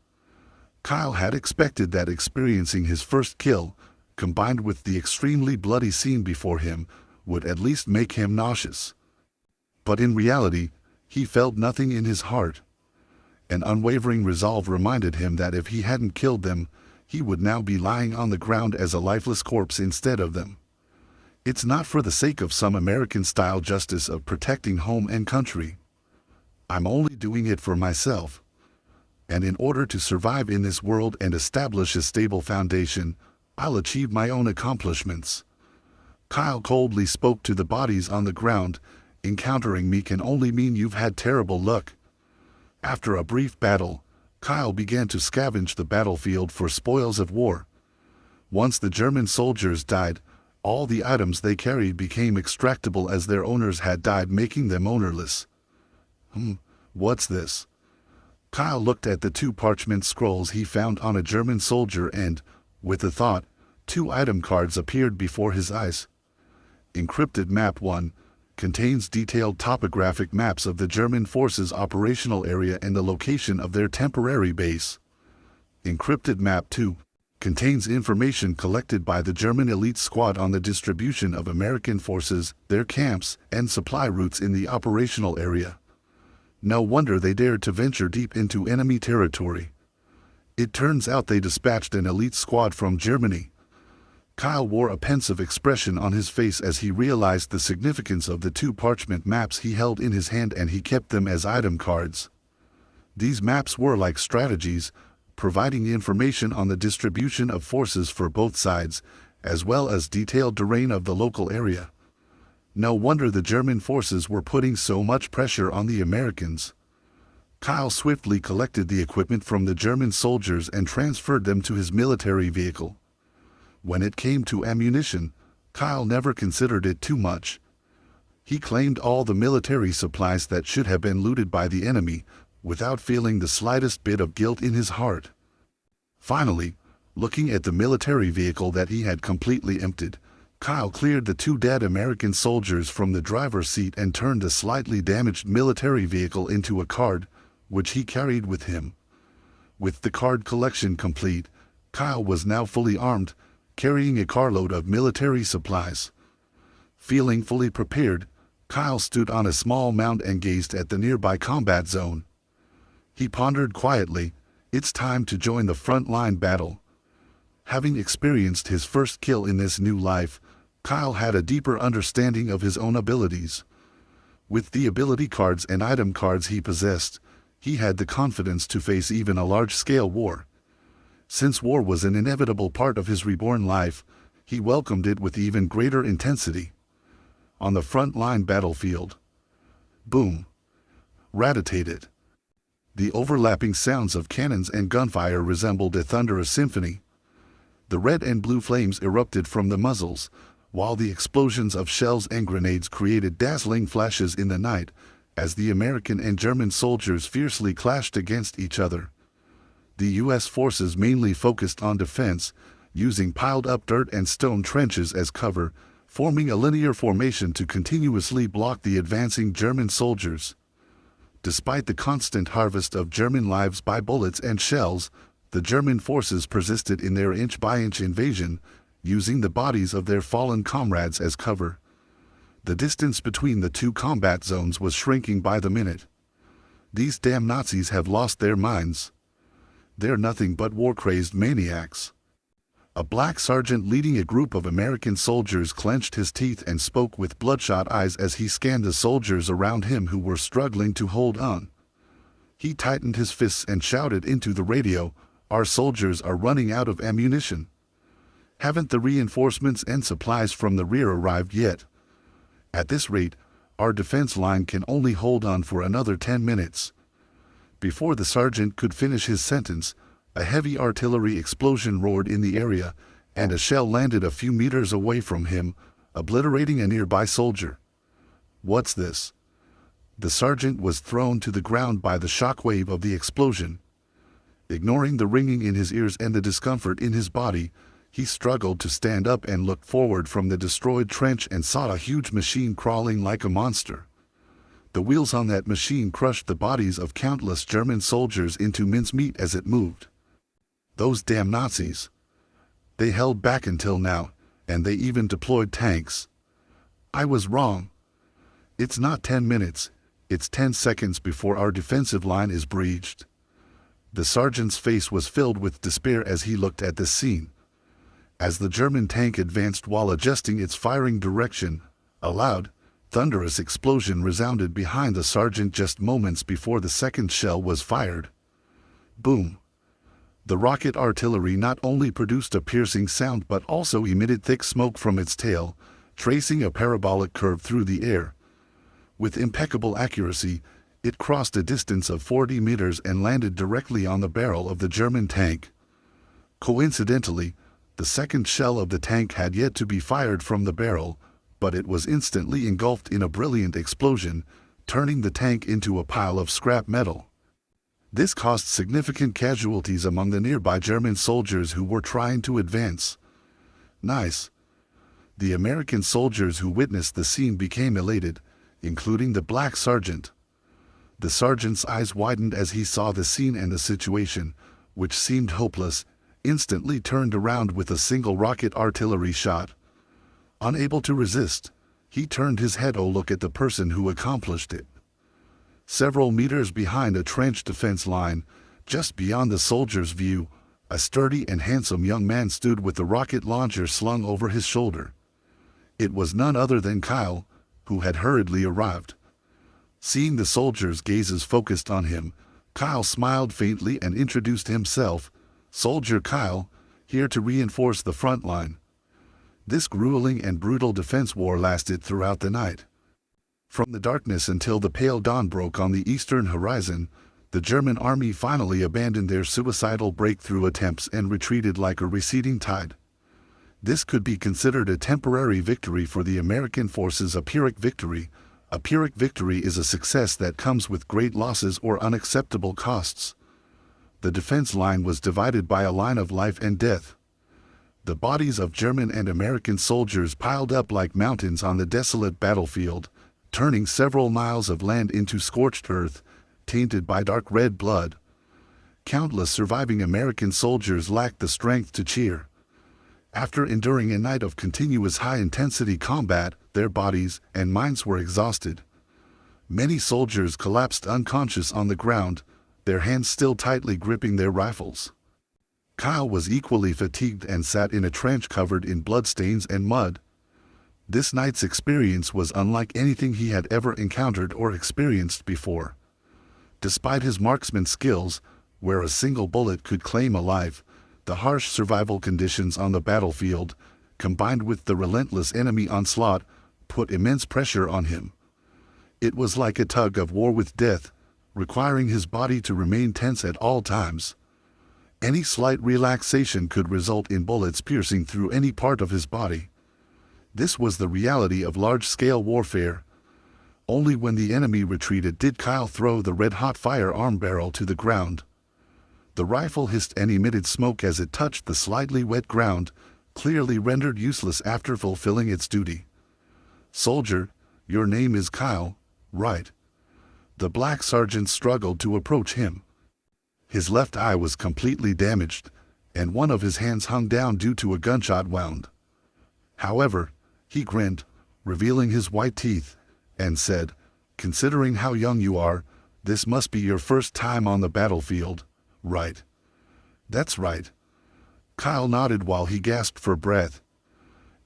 Kyle had expected that experiencing his first kill, combined with the extremely bloody scene before him, would at least make him nauseous. But in reality, he felt nothing in his heart. An unwavering resolve reminded him that if he hadn't killed them, he would now be lying on the ground as a lifeless corpse instead of them. It's not for the sake of some American-style justice of protecting home and country. I'm only doing it for myself. And in order to survive in this world and establish a stable foundation, I'll achieve my own accomplishments. Kyle coldly spoke to the bodies on the ground. Encountering me can only mean you've had terrible luck. After a brief battle, Kyle began to scavenge the battlefield for spoils of war. Once the German soldiers died, all the items they carried became extractable as their owners had died, making them ownerless. What's this? Kyle looked at the 2 parchment scrolls he found on a German soldier and, with a thought, 2 item cards appeared before his eyes. Encrypted Map 1 contains detailed topographic maps of the German forces' operational area and the location of their temporary base. Encrypted Map 2 contains information collected by the German elite squad on the distribution of American forces, their camps, and supply routes in the operational area. No wonder they dared to venture deep into enemy territory. It turns out they dispatched an elite squad from Germany. Kyle wore a pensive expression on his face as he realized the significance of the 2 parchment maps he held in his hand, and he kept them as item cards. These maps were like strategies, providing information on the distribution of forces for both sides, as well as detailed terrain of the local area. No wonder the German forces were putting so much pressure on the Americans. Kyle swiftly collected the equipment from the German soldiers and transferred them to his military vehicle. When it came to ammunition, Kyle never considered it too much. He claimed all the military supplies that should have been looted by the enemy, without feeling the slightest bit of guilt in his heart. Finally, looking at the military vehicle that he had completely emptied, Kyle cleared the 2 dead American soldiers from the driver's seat and turned a slightly damaged military vehicle into a card, which he carried with him. With the card collection complete, Kyle was now fully armed, carrying a carload of military supplies. Feeling fully prepared, Kyle stood on a small mound and gazed at the nearby combat zone. He pondered quietly, it's time to join the front-line battle. Having experienced his first kill in this new life, Kyle had a deeper understanding of his own abilities. With the ability cards and item cards he possessed, he had the confidence to face even a large-scale war. Since war was an inevitable part of his reborn life, he welcomed it with even greater intensity. On the front-line battlefield. Boom. Rat-a-tat-tat. The overlapping sounds of cannons and gunfire resembled a thunderous symphony. The red and blue flames erupted from the muzzles, while the explosions of shells and grenades created dazzling flashes in the night, as the American and German soldiers fiercely clashed against each other. The U.S. forces mainly focused on defense, using piled-up dirt and stone trenches as cover, forming a linear formation to continuously block the advancing German soldiers. Despite the constant harvest of German lives by bullets and shells, the German forces persisted in their inch-by-inch invasion, using the bodies of their fallen comrades as cover. The distance between the 2 combat zones was shrinking by the minute. These damn Nazis have lost their minds. They're nothing but war-crazed maniacs. A black sergeant leading a group of American soldiers clenched his teeth and spoke with bloodshot eyes as he scanned the soldiers around him who were struggling to hold on. He tightened his fists and shouted into the radio, "Our soldiers are running out of ammunition. Haven't the reinforcements and supplies from the rear arrived yet? At this rate, our defense line can only hold on for another 10 minutes. Before the sergeant could finish his sentence, a heavy artillery explosion roared in the area, and a shell landed a few meters away from him, obliterating a nearby soldier. What's this? The sergeant was thrown to the ground by the shockwave of the explosion. Ignoring the ringing in his ears and the discomfort in his body, he struggled to stand up and looked forward from the destroyed trench and saw a huge machine crawling like a monster. The wheels on that machine crushed the bodies of countless German soldiers into mincemeat as it moved. Those damn Nazis. They held back until now, and they even deployed tanks. I was wrong. It's not 10 minutes, it's 10 seconds before our defensive line is breached. The sergeant's face was filled with despair as he looked at this scene. As the German tank advanced while adjusting its firing direction, a loud, thunderous explosion resounded behind the sergeant just moments before the second shell was fired. Boom! The rocket artillery not only produced a piercing sound but also emitted thick smoke from its tail, tracing a parabolic curve through the air. With impeccable accuracy, it crossed a distance of 40 meters and landed directly on the barrel of the German tank. Coincidentally, the second shell of the tank had yet to be fired from the barrel, but it was instantly engulfed in a brilliant explosion, turning the tank into a pile of scrap metal. This caused significant casualties among the nearby German soldiers who were trying to advance. Nice. The American soldiers who witnessed the scene became elated, including the black sergeant. The sergeant's eyes widened as he saw the scene and the situation, which seemed hopeless, instantly turned around with a single rocket artillery shot. Unable to resist, he turned his head to look at the person who accomplished it. Several meters behind a trench defense line, just beyond the soldier's view, a sturdy and handsome young man stood with the rocket launcher slung over his shoulder. It was none other than Kyle, who had hurriedly arrived. Seeing the soldiers' gazes focused on him, Kyle smiled faintly and introduced himself, "Soldier Kyle, here to reinforce the front line." This grueling and brutal defense war lasted throughout the night. From the darkness until the pale dawn broke on the eastern horizon, the German army finally abandoned their suicidal breakthrough attempts and retreated like a receding tide. This could be considered a temporary victory for the American forces. A Pyrrhic victory. A Pyrrhic victory is a success that comes with great losses or unacceptable costs. The defense line was divided by a line of life and death. The bodies of German and American soldiers piled up like mountains on the desolate battlefield, turning several miles of land into scorched earth, tainted by dark red blood. Countless surviving American soldiers lacked the strength to cheer. After enduring a night of continuous high-intensity combat, their bodies and minds were exhausted. Many soldiers collapsed unconscious on the ground, their hands still tightly gripping their rifles. Kyle was equally fatigued and sat in a trench covered in bloodstains and mud. This night's experience was unlike anything he had ever encountered or experienced before. Despite his marksman skills, where a single bullet could claim a life, the harsh survival conditions on the battlefield, combined with the relentless enemy onslaught, put immense pressure on him. It was like a tug of war with death, requiring his body to remain tense at all times. Any slight relaxation could result in bullets piercing through any part of his body. This was the reality of large-scale warfare. Only when the enemy retreated did Kyle throw the red-hot firearm barrel to the ground. The rifle hissed and emitted smoke as it touched the slightly wet ground, clearly rendered useless after fulfilling its duty. "Soldier, your name is Kyle, right?" The black sergeant struggled to approach him. His left eye was completely damaged, and one of his hands hung down due to a gunshot wound. However, he grinned, revealing his white teeth, and said, "Considering how young you are, this must be your first time on the battlefield, right?" "That's right." Kyle nodded while he gasped for breath.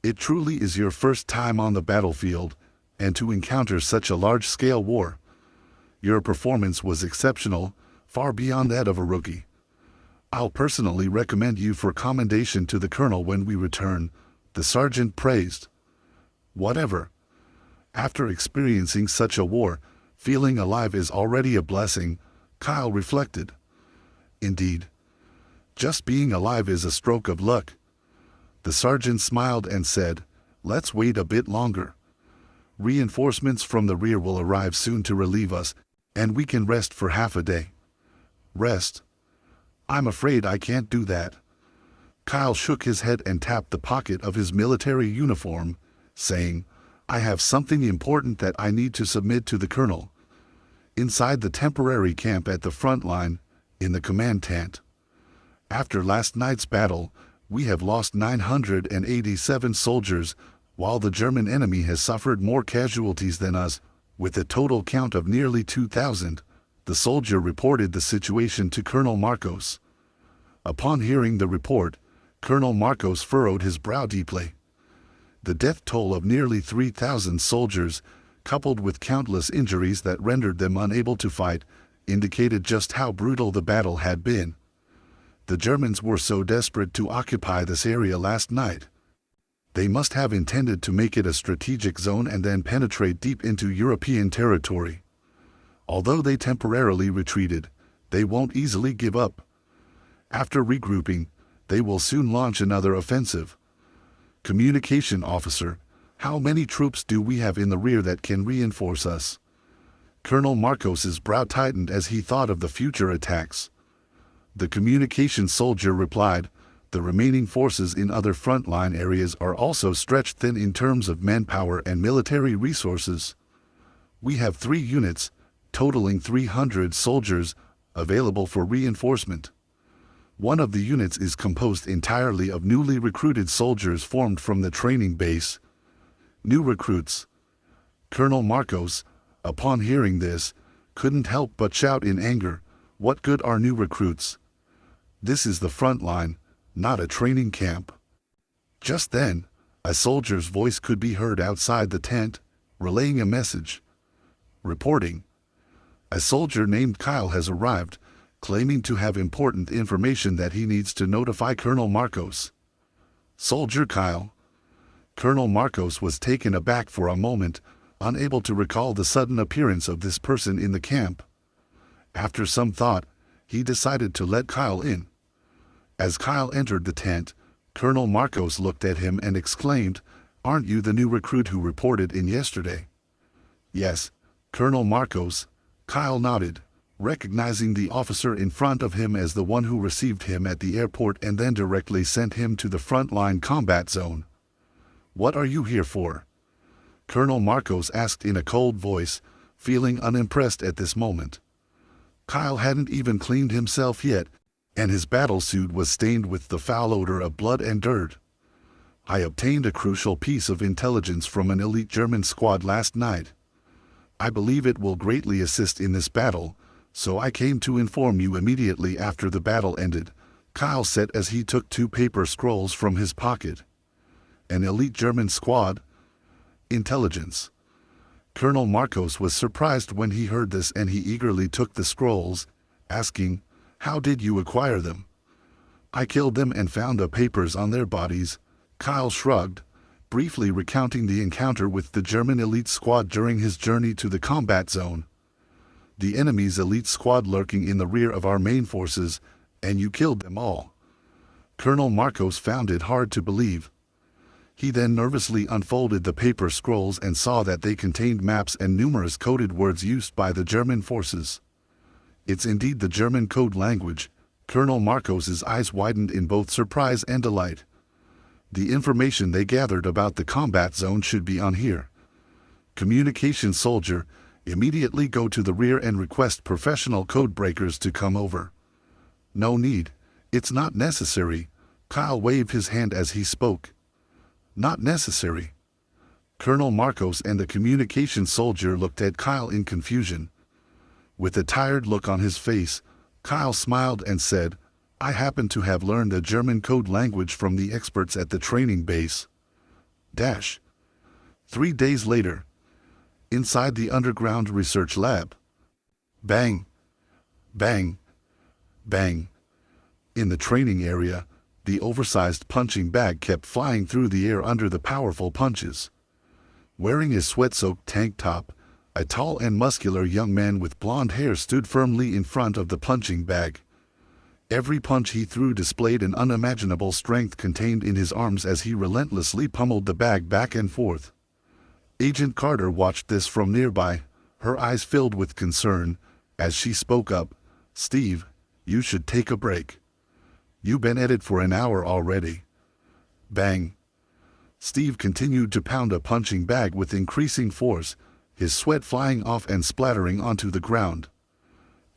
"It truly is your first time on the battlefield, and to encounter such a large-scale war. Your performance was exceptional, far beyond that of a rookie. I'll personally recommend you for commendation to the colonel when we return," the sergeant praised. Whatever. After experiencing such a war, feeling alive is already a blessing, Kyle reflected. Indeed. Just being alive is a stroke of luck. The sergeant smiled and said, "Let's wait a bit longer. Reinforcements from the rear will arrive soon to relieve us, and we can rest for half a day." "Rest? I'm afraid I can't do that." Kyle shook his head and tapped the pocket of his military uniform, saying, "I have something important that I need to submit to the colonel. inside the temporary camp at the front line, in the command tent. After last night's battle, we have lost 987 soldiers, while the German enemy has suffered more casualties than us, with a total count of nearly 2,000. The soldier reported the situation to Colonel Marcos. Upon hearing the report, Colonel Marcos furrowed his brow deeply. The death toll of nearly 3,000 soldiers, coupled with countless injuries that rendered them unable to fight, indicated just how brutal the battle had been. The Germans were so desperate to occupy this area last night. They must have intended to make it a strategic zone and then penetrate deep into European territory. Although they temporarily retreated, they won't easily give up. After regrouping, they will soon launch another offensive. Communication officer, how many troops do we have in the rear that can reinforce us? Colonel Marcos's brow tightened as he thought of the future attacks. The communication soldier replied, the remaining forces in other frontline areas are also stretched thin in terms of manpower and military resources. We have 3 units, totaling 300 soldiers, available for reinforcement. One of the units is composed entirely of newly recruited soldiers formed from the training base. New recruits. Colonel Marcos, upon hearing this, couldn't help but shout in anger, what good are new recruits? This is the front line, not a training camp. Just then, a soldier's voice could be heard outside the tent, relaying a message. Reporting. A soldier named Kyle has arrived, claiming to have important information that he needs to notify Colonel Marcos. Soldier Kyle. Colonel Marcos was taken aback for a moment, unable to recall the sudden appearance of this person in the camp. After some thought, he decided to let Kyle in. As Kyle entered the tent, Colonel Marcos looked at him and exclaimed, "Aren't you the new recruit who reported in yesterday?" "Yes, Colonel Marcos." Kyle nodded, recognizing the officer in front of him as the one who received him at the airport and then directly sent him to the front-line combat zone. "What are you here for?" Colonel Marcos asked in a cold voice, feeling unimpressed at this moment. Kyle hadn't even cleaned himself yet, and his battle suit was stained with the foul odor of blood and dirt. "I obtained a crucial piece of intelligence from an elite German squad last night. I believe it will greatly assist in this battle, so I came to inform you immediately after the battle ended," Kyle said as he took 2 paper scrolls from his pocket. "An elite German squad? Intelligence." Colonel Marcos was surprised when he heard this, and he eagerly took the scrolls, asking, "How did you acquire them?" "I killed them and found the papers on their bodies," Kyle shrugged, briefly recounting the encounter with the German elite squad during his journey to the combat zone. "The enemy's elite squad lurking in the rear of our main forces, and you killed them all." Colonel Marcos found it hard to believe. He then nervously unfolded the paper scrolls and saw that they contained maps and numerous coded words used by the German forces. It's indeed the German code language. Colonel Marcos's eyes widened in both surprise and delight. The information they gathered about the combat zone should be on here. Communication soldier, immediately go to the rear and request professional code breakers to come over. "No need. It's not necessary." Kyle waved his hand as he spoke. "Not necessary?" Colonel Marcos and the communication soldier looked at Kyle in confusion. With a tired look on his face, Kyle smiled and said, "I happen to have learned the German code language from the experts at the training base." 3 days later. Inside the underground research lab. Bang! Bang! Bang! In the training area, the oversized punching bag kept flying through the air under the powerful punches. Wearing a sweat-soaked tank top, a tall and muscular young man with blonde hair stood firmly in front of the punching bag. Every punch he threw displayed an unimaginable strength contained in his arms as he relentlessly pummeled the bag back and forth. Agent Carter watched this from nearby, her eyes filled with concern, as she spoke up, "Steve, you should take a break. You've been at it for an hour already." Bang! Steve continued to pound a punching bag with increasing force, his sweat flying off and splattering onto the ground.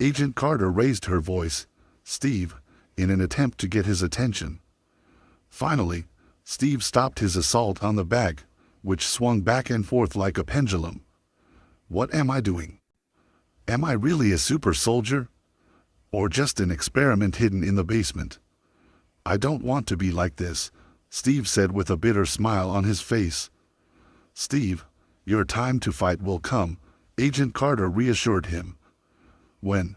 Agent Carter raised her voice, "Steve," in an attempt to get his attention. Finally, Steve stopped his assault on the bag, which swung back and forth like a pendulum. "What am I doing? Am I really a super soldier? Or just an experiment hidden in the basement? I don't want to be like this," Steve said with a bitter smile on his face. "Steve, your time to fight will come," Agent Carter reassured him. "When?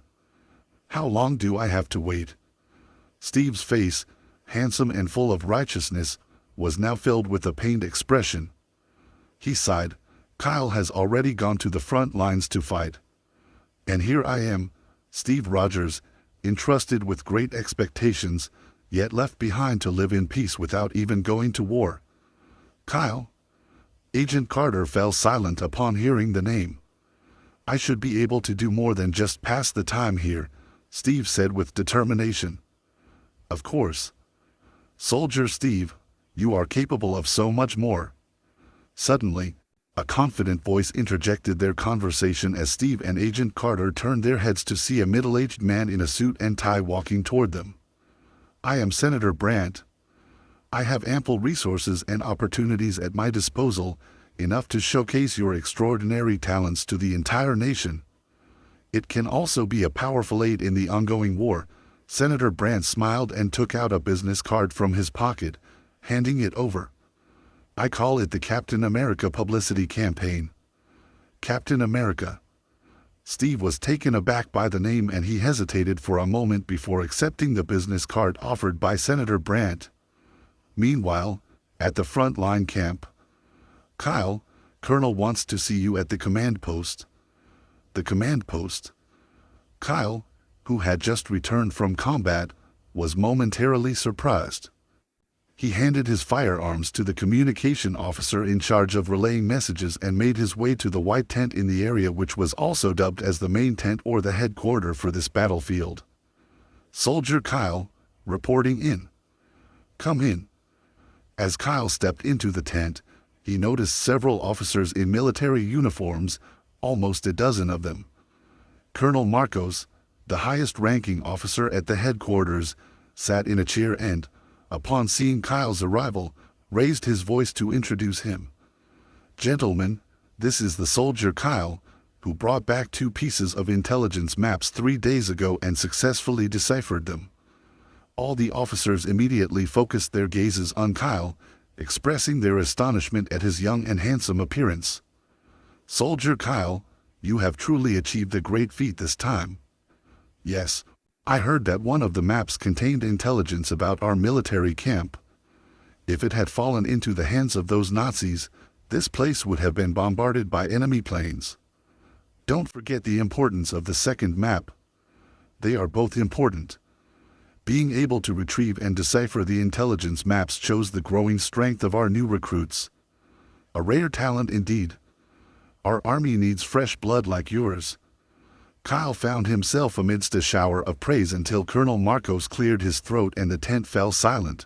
How long do I have to wait?" Steve's face, handsome and full of righteousness, was now filled with a pained expression. He sighed. "Kyle has already gone to the front lines to fight. And here I am, Steve Rogers, entrusted with great expectations, yet left behind to live in peace without even going to war." "Kyle?" Agent Carter fell silent upon hearing the name. "I should be able to do more than just pass the time here," Steve said with determination. "Of course. Soldier Steve, you are capable of so much more." Suddenly, a confident voice interjected their conversation as Steve and Agent Carter turned their heads to see a middle-aged man in a suit and tie walking toward them. "I am Senator Brandt. I have ample resources and opportunities at my disposal, enough to showcase your extraordinary talents to the entire nation. It can also be a powerful aid in the ongoing war." Senator Brandt smiled and took out a business card from his pocket, handing it over. "I call it the Captain America publicity campaign." Captain America. Steve was taken aback by the name and he hesitated for a moment before accepting the business card offered by Senator Brandt. Meanwhile, at the front line camp, "Kyle, Colonel wants to see you at the command post." The command post? Kyle, who had just returned from combat, was momentarily surprised. He handed his firearms to the communication officer in charge of relaying messages and made his way to the white tent in the area, which was also dubbed as the main tent or the headquarters for this battlefield. "Soldier Kyle, reporting in." "Come in." As Kyle stepped into the tent, he noticed several officers in military uniforms, almost a dozen of them. Colonel Marcos, the highest-ranking officer at the headquarters, sat in a chair and, upon seeing Kyle's arrival, raised his voice to introduce him. "Gentlemen, this is the soldier Kyle, who brought back 2 pieces of intelligence maps 3 days ago and successfully deciphered them." All the officers immediately focused their gazes on Kyle, expressing their astonishment at his young and handsome appearance. "Soldier Kyle, you have truly achieved a great feat this time." "Yes, I heard that one of the maps contained intelligence about our military camp. If it had fallen into the hands of those Nazis, this place would have been bombarded by enemy planes. Don't forget the importance of the second map. They are both important." Being able to retrieve and decipher the intelligence maps shows the growing strength of our new recruits. A rare talent indeed. Our army needs fresh blood like yours. Kyle found himself amidst a shower of praise until Colonel Marcos cleared his throat and the tent fell silent.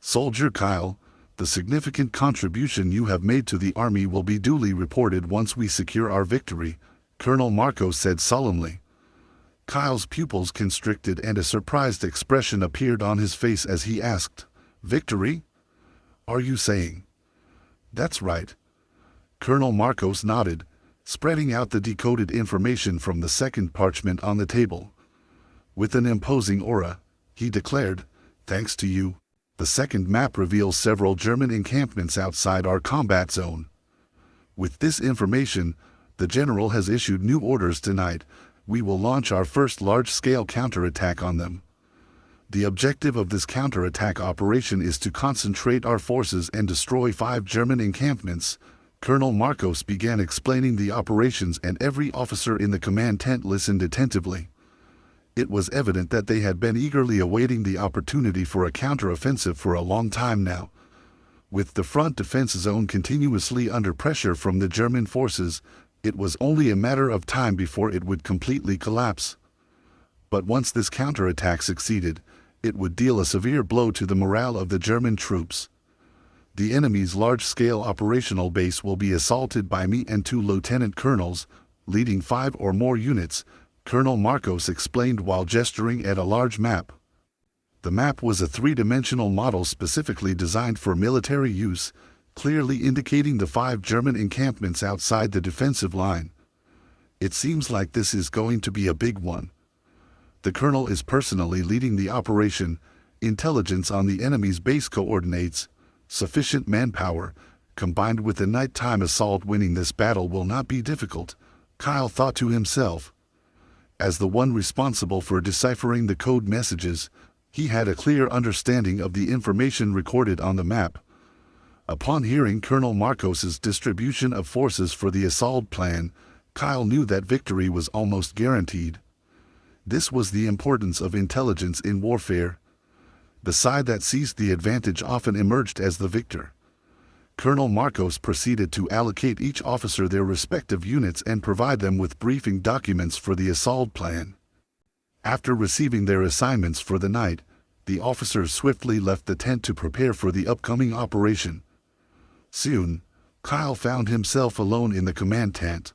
"Soldier Kyle, the significant contribution you have made to the army will be duly reported once we secure our victory," Colonel Marcos said solemnly. Kyle's pupils constricted and a surprised expression appeared on his face as he asked, "Victory? Are you saying?" "That's right." Colonel Marcos nodded, spreading out the decoded information from the second parchment on the table. With an imposing aura, he declared, "Thanks to you, the second map reveals several German encampments outside our combat zone. With this information, the general has issued new orders tonight. We will launch our first large-scale counterattack on them. The objective of this counterattack operation is to concentrate our forces and destroy 5 German encampments." Colonel Marcos began explaining the operations and every officer in the command tent listened attentively. It was evident that they had been eagerly awaiting the opportunity for a counteroffensive for a long time now. With the front defense zone continuously under pressure from the German forces, it was only a matter of time before it would completely collapse. But once this counterattack succeeded, it would deal a severe blow to the morale of the German troops. The enemy's large-scale operational base will be assaulted by me and 2 lieutenant colonels, leading 5 or more units, Colonel Marcos explained while gesturing at a large map. The map was a 3-dimensional model specifically designed for military use, clearly indicating the 5 German encampments outside the defensive line. It seems like this is going to be a big one. The colonel is personally leading the operation, intelligence on the enemy's base coordinates, sufficient manpower, combined with the nighttime assault. Winning this battle will not be difficult, Kyle thought to himself. As the one responsible for deciphering the code messages, he had a clear understanding of the information recorded on the map. Upon hearing Colonel Marcos's distribution of forces for the assault plan, Kyle knew that victory was almost guaranteed. This was the importance of intelligence in warfare. The side that seized the advantage often emerged as the victor. Colonel Marcos proceeded to allocate each officer their respective units and provide them with briefing documents for the assault plan. After receiving their assignments for the night, the officers swiftly left the tent to prepare for the upcoming operation. Soon, Kyle found himself alone in the command tent.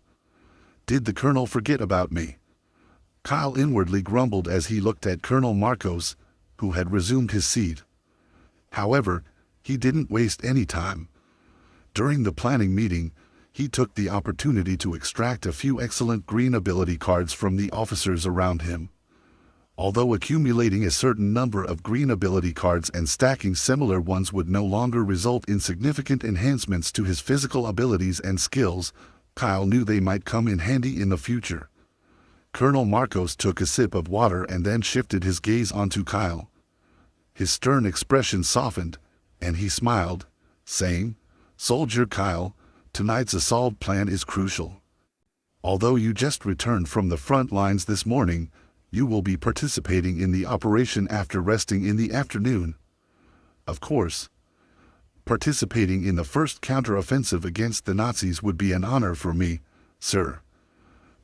Did the colonel forget about me? Kyle inwardly grumbled as he looked at Colonel Marcos, who had resumed his seat. However, he didn't waste any time. During the planning meeting, he took the opportunity to extract a few excellent green ability cards from the officers around him. Although accumulating a certain number of green ability cards and stacking similar ones would no longer result in significant enhancements to his physical abilities and skills, Kyle knew they might come in handy in the future. Colonel Marcos took a sip of water and then shifted his gaze onto Kyle. His stern expression softened, and he smiled, saying, "Soldier Kyle, tonight's assault plan is crucial. Although you just returned from the front lines this morning, you will be participating in the operation after resting in the afternoon. Of course, participating in the first counteroffensive against the Nazis would be an honor for me, sir.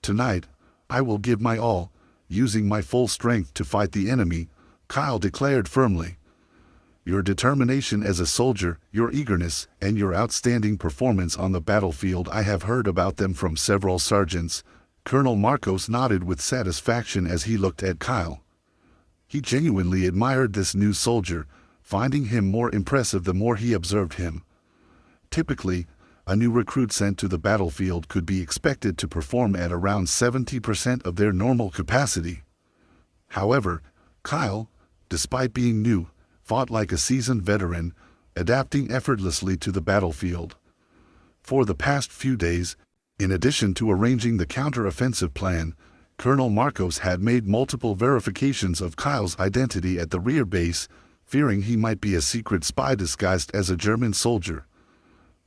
Tonight, I will give my all, using my full strength to fight the enemy," Kyle declared firmly. "Your determination as a soldier, your eagerness, and your outstanding performance on the battlefield, I have heard about them from several sergeants." Colonel Marcos nodded with satisfaction as he looked at Kyle. He genuinely admired this new soldier, finding him more impressive the more he observed him. Typically, a new recruit sent to the battlefield could be expected to perform at around 70% of their normal capacity. However, Kyle, despite being new, fought like a seasoned veteran, adapting effortlessly to the battlefield. For the past few days, in addition to arranging the counter-offensive plan, Colonel Marcos had made multiple verifications of Kyle's identity at the rear base, fearing he might be a secret spy disguised as a German soldier.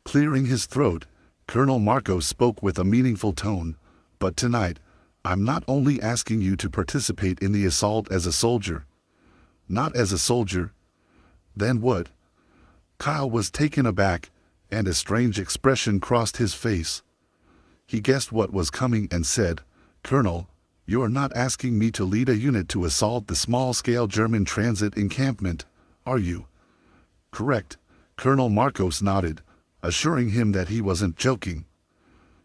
Clearing his throat, Colonel Marcos spoke with a meaningful tone, "But tonight, I'm not only asking you to participate in the assault as a soldier." "Not as a soldier? Then what?" Kyle was taken aback, and a strange expression crossed his face. He guessed what was coming and said, "Colonel, you're not asking me to lead a unit to assault the small-scale German transit encampment, are you?" "Correct," Colonel Marcos nodded, assuring him that he wasn't joking.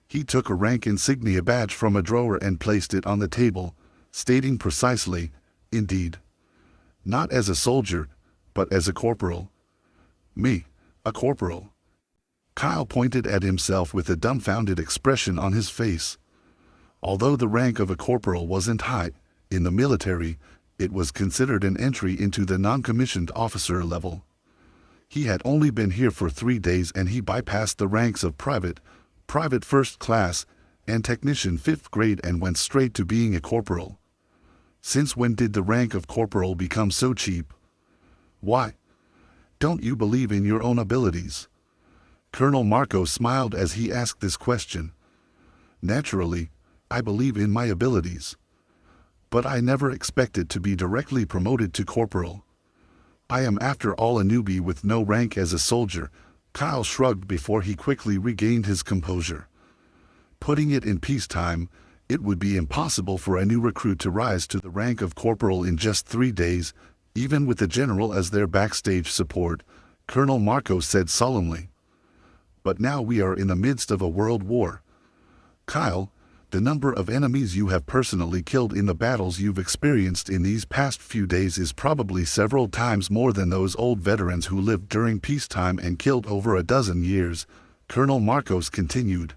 He took a rank insignia badge from a drawer and placed it on the table, stating precisely, "Indeed. Not as a soldier, but as a corporal." "Me, a corporal?" Kyle pointed at himself with a dumbfounded expression on his face. Although the rank of a corporal wasn't high, in the military, it was considered an entry into the non-commissioned officer level. He had only been here for 3 days and he bypassed the ranks of private, private first class, and technician 5th grade and went straight to being a corporal. Since when did the rank of corporal become so cheap? Why? Don't you believe in your own abilities? Colonel Marcos smiled as he asked this question. Naturally, I believe in my abilities. But I never expected to be directly promoted to corporal. I am after all a newbie with no rank as a soldier. Kyle shrugged before he quickly regained his composure. Putting it in peacetime, it would be impossible for a new recruit to rise to the rank of corporal in just 3 days, even with the general as their backstage support. Colonel Marcos said solemnly. But now we are in the midst of a world war. Kyle, the number of enemies you have personally killed in the battles you've experienced in these past few days is probably several times more than those old veterans who lived during peacetime and killed over a dozen years, Colonel Marcos continued.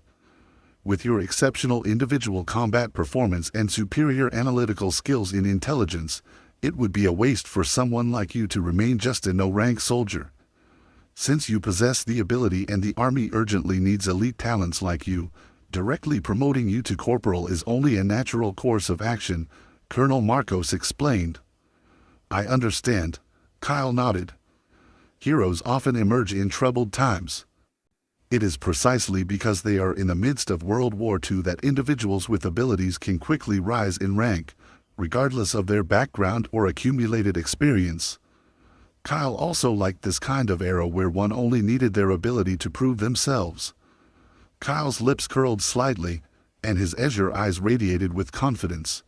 With your exceptional individual combat performance and superior analytical skills in intelligence, it would be a waste for someone like you to remain just a no-rank soldier. Since you possess the ability and the army urgently needs elite talents like you, directly promoting you to corporal is only a natural course of action, Colonel Marcos explained. I understand, Kyle nodded. Heroes often emerge in troubled times. It is precisely because they are in the midst of World War II that individuals with abilities can quickly rise in rank, regardless of their background or accumulated experience. Kyle also liked this kind of era where one only needed their ability to prove themselves. Kyle's lips curled slightly, and his azure eyes radiated with confidence.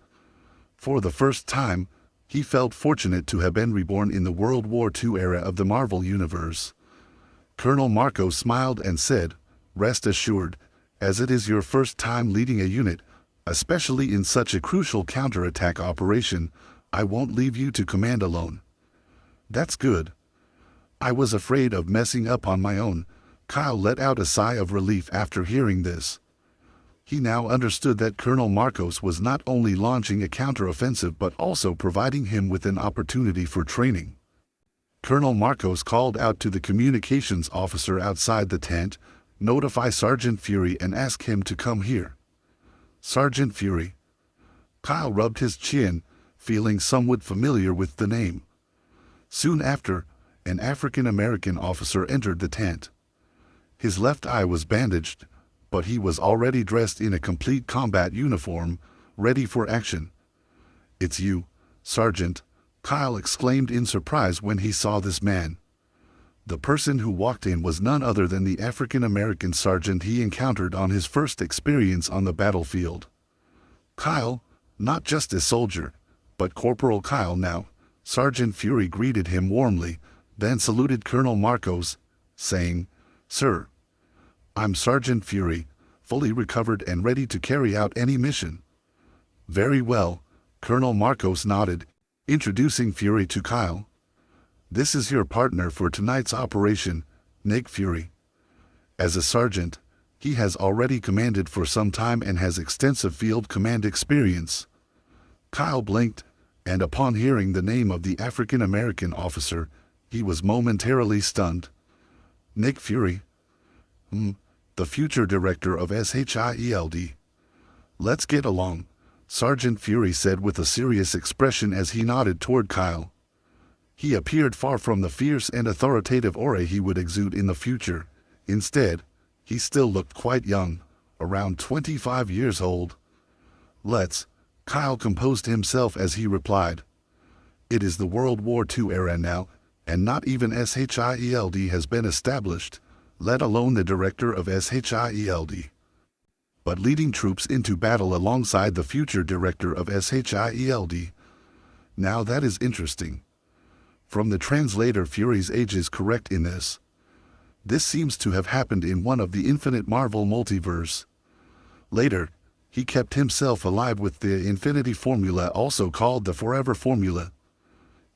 For the first time, he felt fortunate to have been reborn in the World War II era of the Marvel Universe. Colonel Marcos smiled and said, "Rest assured, as it is your first time leading a unit, especially in such a crucial counterattack operation, I won't leave you to command alone." That's good. I was afraid of messing up on my own. Kyle let out a sigh of relief after hearing this. He now understood that Colonel Marcos was not only launching a counteroffensive but also providing him with an opportunity for training. Colonel Marcos called out to the communications officer outside the tent, "Notify Sergeant Fury and ask him to come here." Sergeant Fury. Kyle rubbed his chin, feeling somewhat familiar with the name. Soon after, an African-American officer entered the tent. His left eye was bandaged, but he was already dressed in a complete combat uniform, ready for action. "It's you, Sergeant," Kyle exclaimed in surprise when he saw this man. The person who walked in was none other than the African-American sergeant he encountered on his first experience on the battlefield. Kyle, not just a soldier, but Corporal Kyle now. Sergeant Fury greeted him warmly, then saluted Colonel Marcos, saying, "Sir, I'm Sergeant Fury, fully recovered and ready to carry out any mission." "Very well," Colonel Marcos nodded, introducing Fury to Kyle. "This is your partner for tonight's operation, Nick Fury. As a sergeant, he has already commanded for some time and has extensive field command experience." Kyle blinked, and upon hearing the name of the African-American officer, he was momentarily stunned. Nick Fury? The future director of SHIELD. "Let's get along," Sergeant Fury said with a serious expression as he nodded toward Kyle. He appeared far from the fierce and authoritative aura he would exude in the future. Instead, he still looked quite young, around 25 years old. "Let's," Kyle composed himself as he replied. "It is the World War II era now, and not even SHIELD has been established, let alone the director of SHIELD. But leading troops into battle alongside the future director of SHIELD. Now that is interesting. From the translator, Fury's age is correct in this. This seems to have happened in one of the infinite Marvel multiverse. Later, he kept himself alive with the Infinity Formula, also called the Forever Formula.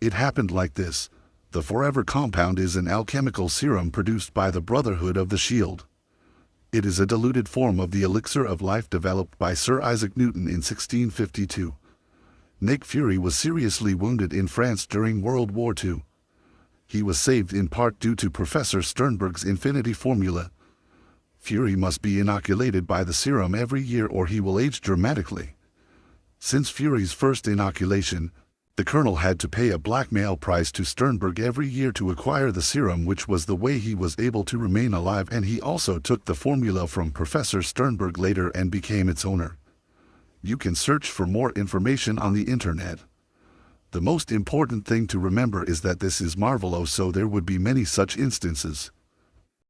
It happened like this. The Forever compound is an alchemical serum produced by the Brotherhood of the Shield. It is a diluted form of the elixir of life developed by Sir Isaac Newton in 1652. Nick Fury was seriously wounded in France during World War II. He was saved in part due to Professor Sternberg's Infinity Formula. Fury must be inoculated by the serum every year or he will age dramatically. Since Fury's first inoculation, the colonel had to pay a blackmail price to Sternberg every year to acquire the serum, which was the way he was able to remain alive, and he also took the formula from Professor Sternberg later and became its owner. You can search for more information on the internet. The most important thing to remember is that this is Marvel, so there would be many such instances.